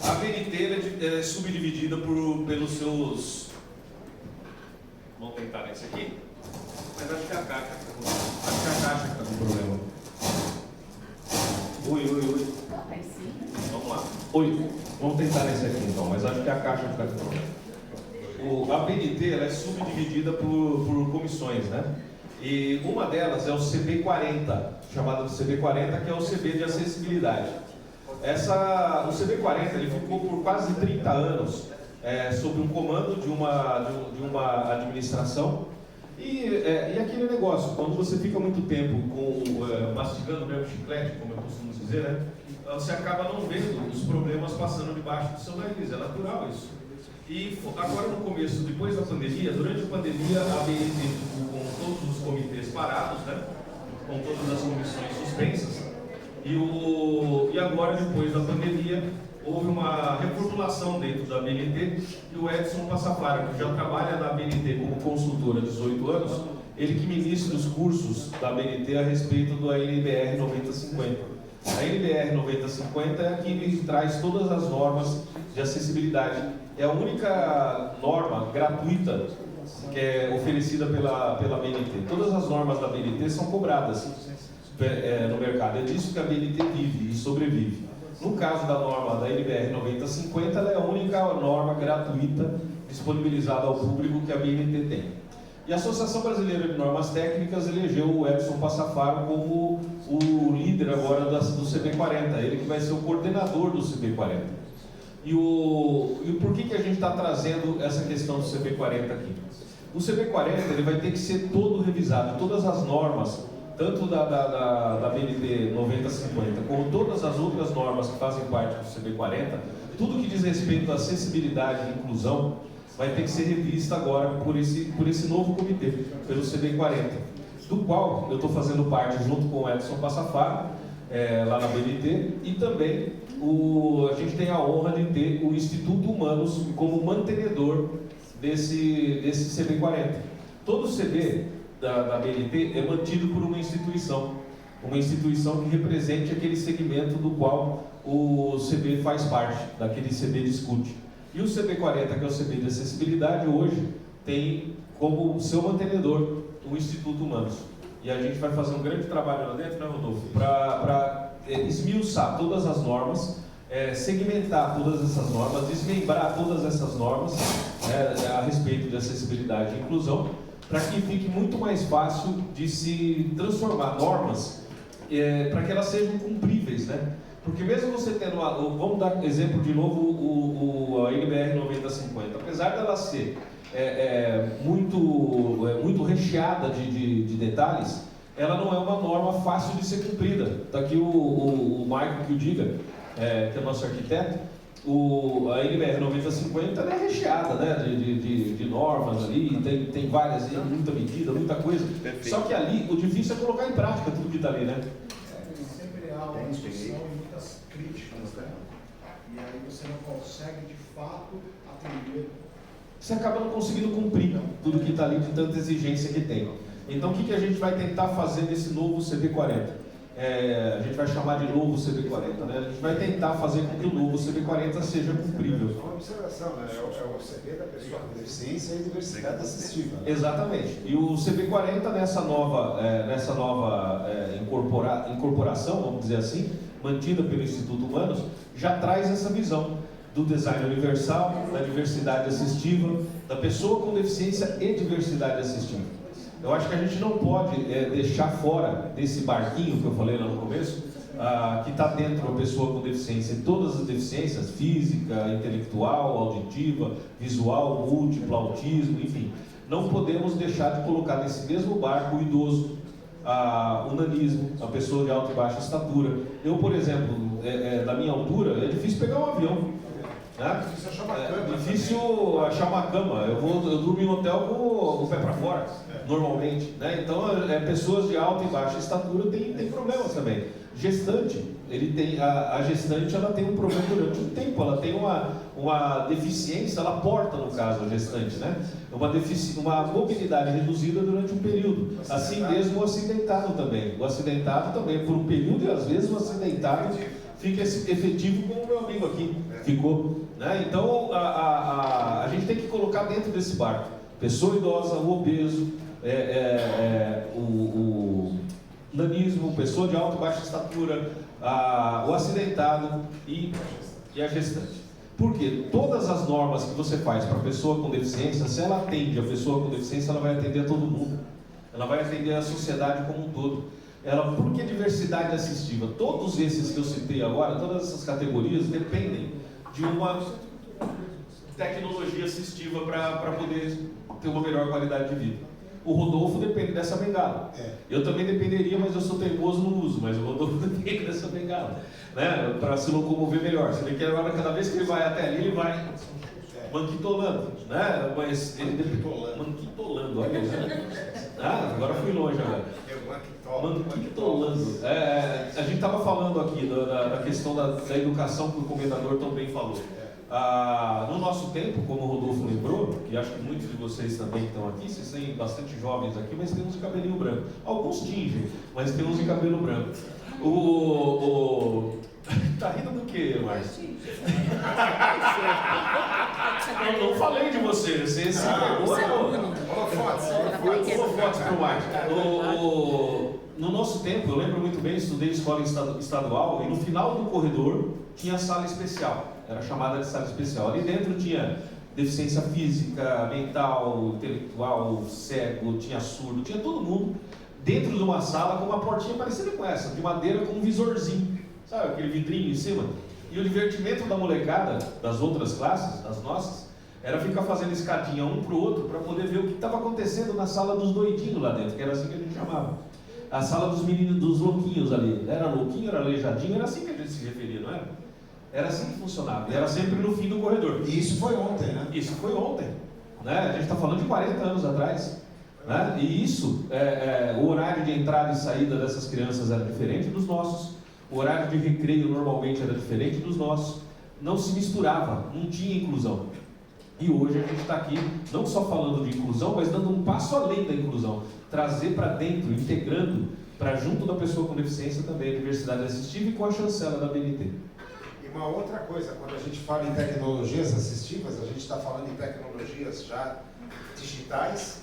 B: A ABNT é subdividida pelos seus... Vamos tentar nesse aqui? Mas acho que é a caixa que está com problema. Oi. Vamos lá. Oi. Vamos tentar nesse aqui então, mas acho que é a caixa que está com problema. A ABNT ela é subdividida por comissões, né? E uma delas é o CB40, chamada de CB40, que é o CB de acessibilidade. O CB40 ele ficou por quase 30 anos sob um comando de uma administração E aquele negócio, quando você fica muito tempo mastigando o mesmo chiclete, como eu costumo dizer, né, você acaba não vendo os problemas passando debaixo do seu nariz, é natural isso. E agora no começo, depois da pandemia, durante a pandemia, a BNT, com todos os comitês parados, né, com todas as comissões suspensas, e agora, depois da pandemia, houve uma reformulação dentro da BNT e o Edson Passafaro, que já trabalha na BNT como consultor há 18 anos, ele que ministra os cursos da BNT a respeito do NBR 9050. A NBR 9050 é a que traz todas as normas de acessibilidade. É a única norma gratuita que é oferecida pela BNT. Todas as normas da BNT são cobradas no mercado. É disso que a BNT vive e sobrevive. No caso da norma da NBR 9050, ela é a única norma gratuita disponibilizada ao público que a BNT tem. E a Associação Brasileira de Normas Técnicas elegeu o Edson Passafaro como o líder agora do CB40, ele que vai ser o coordenador do CB40. E por que a gente está trazendo essa questão do CB40 aqui? O CB40 ele vai ter que ser todo revisado, todas as normas, tanto da BNT 9050, como todas as outras normas que fazem parte do CB40, tudo que diz respeito à acessibilidade e inclusão, vai ter que ser revista agora por esse novo comitê, pelo CB40, do qual eu estou fazendo parte junto com o Edson Passafaro, lá na BNT, e também a gente tem a honra de ter o Instituto Humanos como mantenedor desse CB40. Todo o CB da BNT é mantido por uma instituição que represente aquele segmento do qual o CB faz parte, daquele CB discute. E o CB40, que é o CB de acessibilidade, hoje tem como seu mantenedor o Instituto Humanos. E a gente vai fazer um grande trabalho lá dentro, né, Rodolfo? Para esmiuçar todas as normas, segmentar todas essas normas, desmembrar todas essas normas a respeito de acessibilidade e inclusão, para que fique muito mais fácil de se transformar normas para que elas sejam cumpríveis, né? Porque mesmo você tendo vamos dar exemplo de novo a NBR 9050, apesar dela ser muito recheada de detalhes, ela não é uma norma fácil de ser cumprida. Está aqui o Michael que o diga, que é nosso arquiteto. A NBR 9050 ela é recheada, né, de normas ali, tem várias, muita medida, muita coisa. Perfeito. Só que ali o difícil é colocar em prática tudo que está ali, né?
H: Sempre há uma discussão e muitas críticas, né? E aí você não consegue de fato atender.
B: Você acaba não conseguindo cumprir tudo que está ali de tanta exigência que tem. Então o que a gente vai tentar fazer nesse novo CB40? A gente vai chamar de novo CB40, né? A gente vai tentar fazer com que o novo CB40 seja cumprível.
A: Uma observação, né? É o CB da pessoa com deficiência e diversidade assistiva.
B: Exatamente. E o CB40 nessa nova incorporação, vamos dizer assim, mantida pelo Instituto Humanos, já traz essa visão do design universal, da diversidade assistiva, da pessoa com deficiência e diversidade assistiva. Eu acho que a gente não pode deixar fora desse barquinho que eu falei lá no começo, que está dentro da pessoa com deficiência, todas as deficiências, física, intelectual, auditiva, visual, múltipla, autismo, enfim. Não podemos deixar de colocar nesse mesmo barco o idoso, o nanismo, a pessoa de alta e baixa estatura. Eu, por exemplo, da minha altura, é difícil pegar um avião. Né? Difícil achar uma cama. Eu durmo em um hotel com o pé para fora, normalmente. Né? Então, pessoas de alta e baixa estatura têm problemas também. Gestante, a gestante ela tem um problema durante um tempo, ela tem uma deficiência, ela porta, no caso, a gestante, né? Uma mobilidade reduzida durante um período. Assim mesmo o acidentado também. O acidentado também, por um período, e às vezes o acidentado fica efetivo como o meu amigo aqui ficou. Né? Então, a gente tem que colocar dentro desse barco pessoa idosa, o obeso, o nanismo, pessoa de alta e baixa estatura, o acidentado e a gestante. Porque todas as normas que você faz para a pessoa com deficiência, se ela atende a pessoa com deficiência, ela vai atender a todo mundo. Ela vai atender a sociedade como um todo. Por que diversidade assistiva? Todos esses que eu citei agora, todas essas categorias dependem de uma tecnologia assistiva para poder ter uma melhor qualidade de vida. O Rodolfo depende dessa bengala. Eu também dependeria, mas eu sou teimoso, não uso, mas o Rodolfo depende dessa bengala, né? Para se locomover melhor. Você vê que agora, cada vez que ele vai até ali, ele vai manquitolando, né? Mas ele manquitolando, olha isso. Agora fui longe agora. Manquitolando. A gente estava falando aqui da questão da educação que o comendador também falou. No nosso tempo, como o Rodolfo lembrou, e acho que muitos de vocês também que estão aqui, vocês têm bastante jovens aqui, mas tem uns de cabelinho branco. Alguns tingem, mas tem uns de cabelo branco. Tá rindo do quê, Márcio? Eu não falei de você se pegou. Holofotes pro Márcio. No nosso tempo, eu lembro muito bem, estudei escola estadual e no final do corredor tinha sala especial. Era chamada de sala especial. Ali dentro tinha deficiência física, mental, intelectual, cego, tinha surdo, tinha todo mundo dentro de uma sala com uma portinha parecida com essa, de madeira com um visorzinho, sabe, aquele vidrinho em cima. E o divertimento da molecada, das outras classes, das nossas, era ficar fazendo escadinha um pro outro para poder ver o que estava acontecendo na sala dos doidinhos lá dentro, que era assim que a gente chamava. A sala dos meninos, dos louquinhos ali. Era louquinho, era aleijadinho, era assim que a gente se referia, não era? Era assim que funcionava, e era sempre no fim do corredor.
A: E isso foi ontem, né?
B: Isso foi ontem, né? A gente está falando de 40 anos atrás, né? E isso, o horário de entrada e saída dessas crianças era diferente dos nossos, o horário de recreio normalmente era diferente dos nossos, não se misturava, não tinha inclusão. E hoje a gente está aqui, não só falando de inclusão, mas dando um passo além da inclusão, trazer para dentro, integrando para junto da pessoa com deficiência também a diversidade assistiva e com a chancela da BNT.
A: Uma outra coisa, quando a gente fala em tecnologias assistivas, a gente está falando em tecnologias já digitais,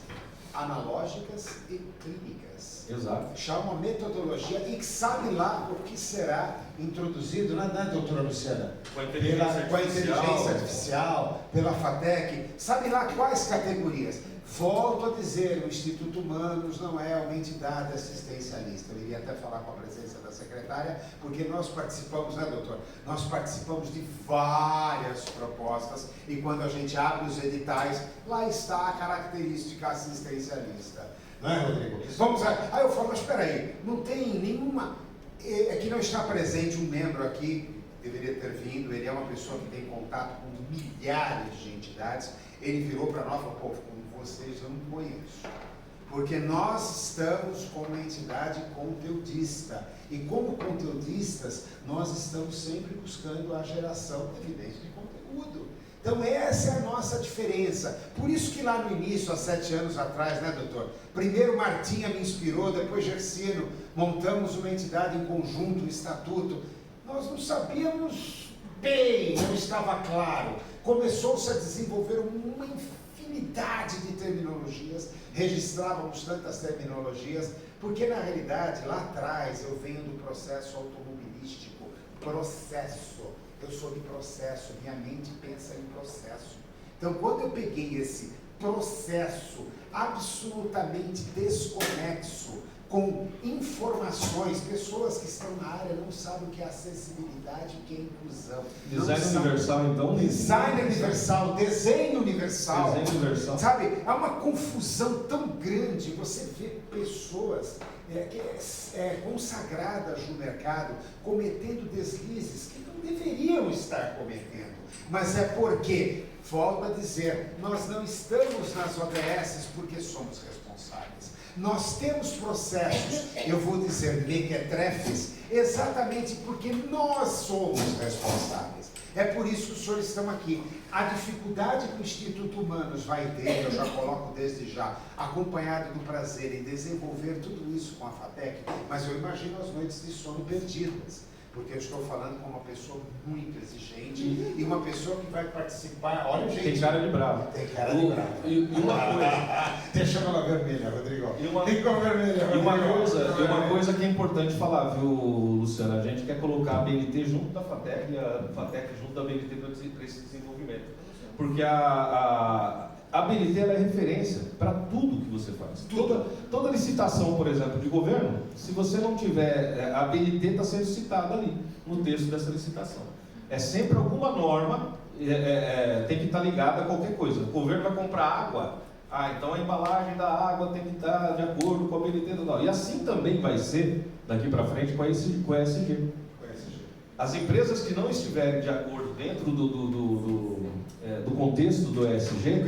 A: analógicas e clínicas.
B: Exato.
A: Já uma metodologia e que sabe lá o que será introduzido, não é, doutora Luciana?
B: Com a inteligência
A: artificial, pela FATEC, sabe lá quais categorias? Volto a dizer, o Instituto Humanos não é uma entidade assistencialista. Eu iria até falar com a presença da secretária, porque nós participamos, né, doutor? Nós participamos de várias propostas e quando a gente abre os editais, lá está a característica assistencialista. Não é, Rodrigo? Vamos lá. Aí eu falo, mas espera aí, não tem nenhuma... É que não está presente um membro aqui, deveria ter vindo, ele é uma pessoa que tem contato com milhares de entidades, ele virou para nós e falou, pô, como vocês eu não conheço. Porque nós estamos com uma entidade conteudista. E como conteudistas, nós estamos sempre buscando a geração evidente de conteúdo. Então essa é a nossa diferença. Por isso que lá no início, há 7 anos atrás, né, doutor? Primeiro Martinha me inspirou, depois Gersino, montamos uma entidade em conjunto, um estatuto. Nós não sabíamos bem, não estava claro. Começou-se a desenvolver uma infinidade de terminologias, registrávamos tantas terminologias, porque na realidade, lá atrás, eu venho do processo automobilístico, processo. Eu sou de processo, minha mente pensa em processo. Então, quando eu peguei esse processo absolutamente desconexo, com informações, pessoas que estão na área não sabem o que é acessibilidade, o que é inclusão.
B: Design universal, então?
A: Design universal, desenho universal.
B: Desenho universal.
A: Sabe, há uma confusão tão grande, você vê pessoas consagradas no mercado cometendo deslizes que não deveriam estar cometendo. Mas é porque, volto a dizer, nós não estamos nas ODS porque somos responsáveis. Nós temos processos, eu vou dizer mequetrefes, exatamente porque nós somos responsáveis. É por isso que os senhores estão aqui. A dificuldade que o Instituto Humanos vai ter, eu já coloco desde já, acompanhado do prazer em desenvolver tudo isso com a FATEC, mas eu imagino as noites de sono perdidas. Porque eu estou falando com uma pessoa muito exigente e uma pessoa que vai participar. Olha, gente.
B: Tem cara de bravo.
A: Tem cara de bravo.
B: E uma coisa.
A: Deixa ela vermelha, Rodrigo.
B: Ficou vermelha, Rodrigo. E uma coisa que é importante falar, viu, Luciana? A gente quer colocar a BNT junto da FATEC e a FATEC junto da BNT para esse desenvolvimento. Porque a BNT ela é referência para tudo que você faz. Toda licitação, por exemplo, de governo, se você não tiver, a BNT está sendo citada ali, no texto dessa licitação. É sempre alguma norma, tem que estar ligada a qualquer coisa. O governo vai comprar água, Então a embalagem da água tem que estar de acordo com a BNT e tal. E assim também vai ser daqui para frente com a ESG. As empresas que não estiverem de acordo dentro do contexto do ESG,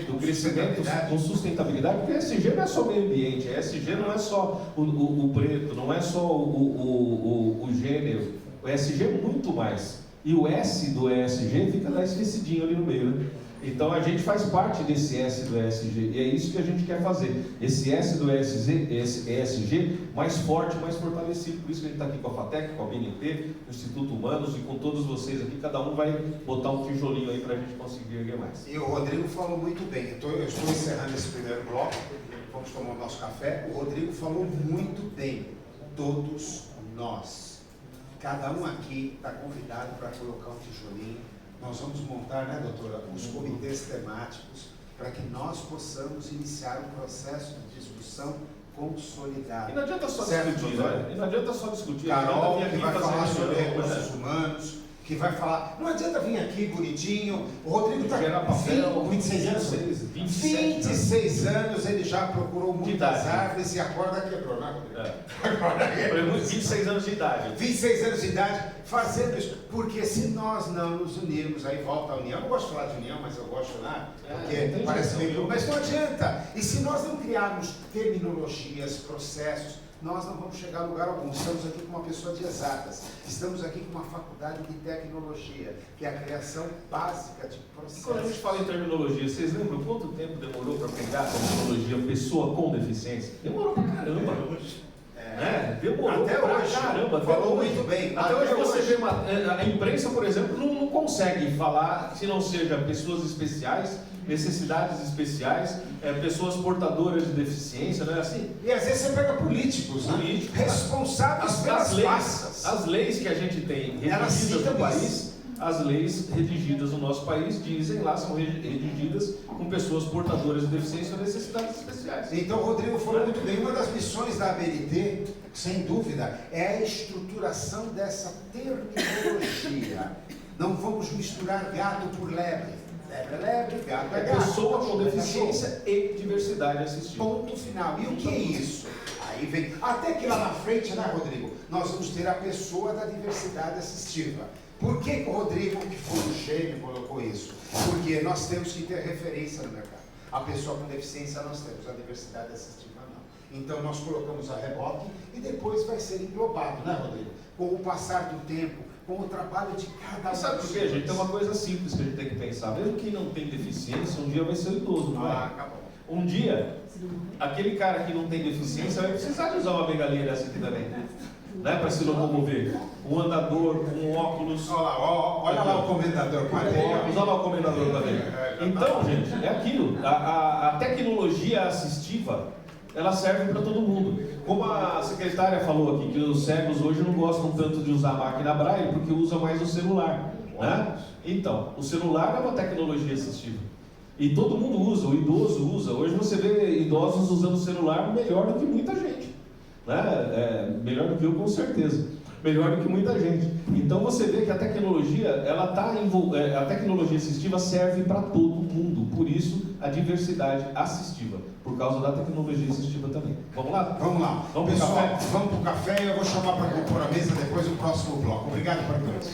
B: do crescimento com sustentabilidade, porque ESG não é só meio ambiente, ESG não é só o preto, não é só o gênero, o ESG é muito mais. E o S do ESG fica lá esquecidinho ali no meio, né? Então a gente faz parte desse S do ESG e é isso que a gente quer fazer. Esse S do ESG mais forte, mais fortalecido. Por isso que a gente está aqui com a FATEC, com a BNT, com o Instituto Humanos e com todos vocês aqui. Cada um vai botar um tijolinho aí para a gente conseguir erguer mais.
A: E o Rodrigo falou muito bem. Eu estou encerrando esse primeiro bloco. Vamos tomar o nosso café. O Rodrigo falou muito bem. Todos nós. Cada um aqui está convidado para colocar um tijolinho. Nós vamos montar, né, doutora, os comitês temáticos para que nós possamos iniciar um processo de discussão consolidado.
B: E não adianta só
A: certo,
B: discutir, né? E não adianta só discutir.
A: Carol, que
B: aqui
A: vai
B: fazer
A: falar sobre
B: reunião,
A: recursos humanos, que vai falar, não adianta vir aqui bonitinho, o Rodrigo está
B: gerar papel,
A: com 26 anos, 26 anos, ele já procurou muitas árvores e a corda quebrou, né, Rodrigo?
B: 26 anos de idade.
A: 26 anos de idade, fazendo isso, porque se nós não nos unirmos, aí volta a união, eu não gosto de falar de união, mas eu gosto de lá, porque parece meio, mas não adianta, e se nós não criarmos terminologias, processos, nós não vamos chegar a lugar algum. Estamos aqui com uma pessoa de exatas, estamos aqui com uma faculdade de tecnologia, que é a criação básica de processos.
B: Quando a gente fala em terminologia, vocês lembram quanto tempo demorou para pegar a terminologia pessoa com deficiência? Demorou pra caramba. Demorou
A: até
B: pra
A: hoje,
B: caramba.
A: falou muito bem.
B: Até hoje você vê a imprensa, por exemplo, não consegue falar, se não seja pessoas especiais, necessidades especiais, pessoas portadoras de deficiência, não é assim?
A: E às vezes você pega políticos, responsáveis pelas massas.
B: As leis que a gente tem redigidas no país, as leis redigidas no nosso país dizem lá, são redigidas com pessoas portadoras de deficiência ou necessidades especiais.
A: Então o Rodrigo falou muito bem, uma das missões da ABNT, sem dúvida, é a estruturação dessa terminologia. Não vamos misturar gato por lebre. Lebre, gato é gato.
B: Pessoa com deficiência e diversidade assistiva.
A: Ponto final. E o que é isso? Aí vem, até que lá na frente, né, Rodrigo, nós vamos ter a pessoa da diversidade assistiva. Por que o Rodrigo, que foi um gênio, colocou isso? Porque nós temos que ter referência no mercado. A pessoa com deficiência nós temos, a diversidade assistiva não. Então nós colocamos a reboque e depois vai ser englobado, né, Rodrigo? Com o passar do tempo, com o trabalho de cada um.
B: Sabe por quê, gente? Tem uma coisa simples que a gente tem que pensar. Mesmo quem não tem deficiência, um dia vai ser idoso, não é?
A: Acabou.
B: Um dia, aquele cara que não tem deficiência vai precisar de usar uma bengalinha dessa aqui também, né? Para se locomover. Um andador, um óculos.
A: Olha lá o comendador com a
B: Usar lá o comendador também. Então, gente, é aquilo. A tecnologia assistiva, ela serve para todo mundo. Como a secretária falou aqui, que os cegos hoje não gostam tanto de usar a máquina Braille porque usa mais o celular, né? Então, o celular é uma tecnologia assistiva. E todo mundo usa, o idoso usa. Hoje você vê idosos usando o celular melhor do que muita gente, né? Melhor do que eu, com certeza. Melhor do que muita gente. Então você vê que a tecnologia, a tecnologia assistiva serve para todo mundo. Por isso, a diversidade assistiva. Por causa da tecnologia assistiva também. Vamos lá?
A: Vamos lá.
B: Vamos
A: Pessoal,
B: pro café?
A: vamos para o café e eu vou chamar para compor a mesa depois do próximo bloco. Obrigado, para todos.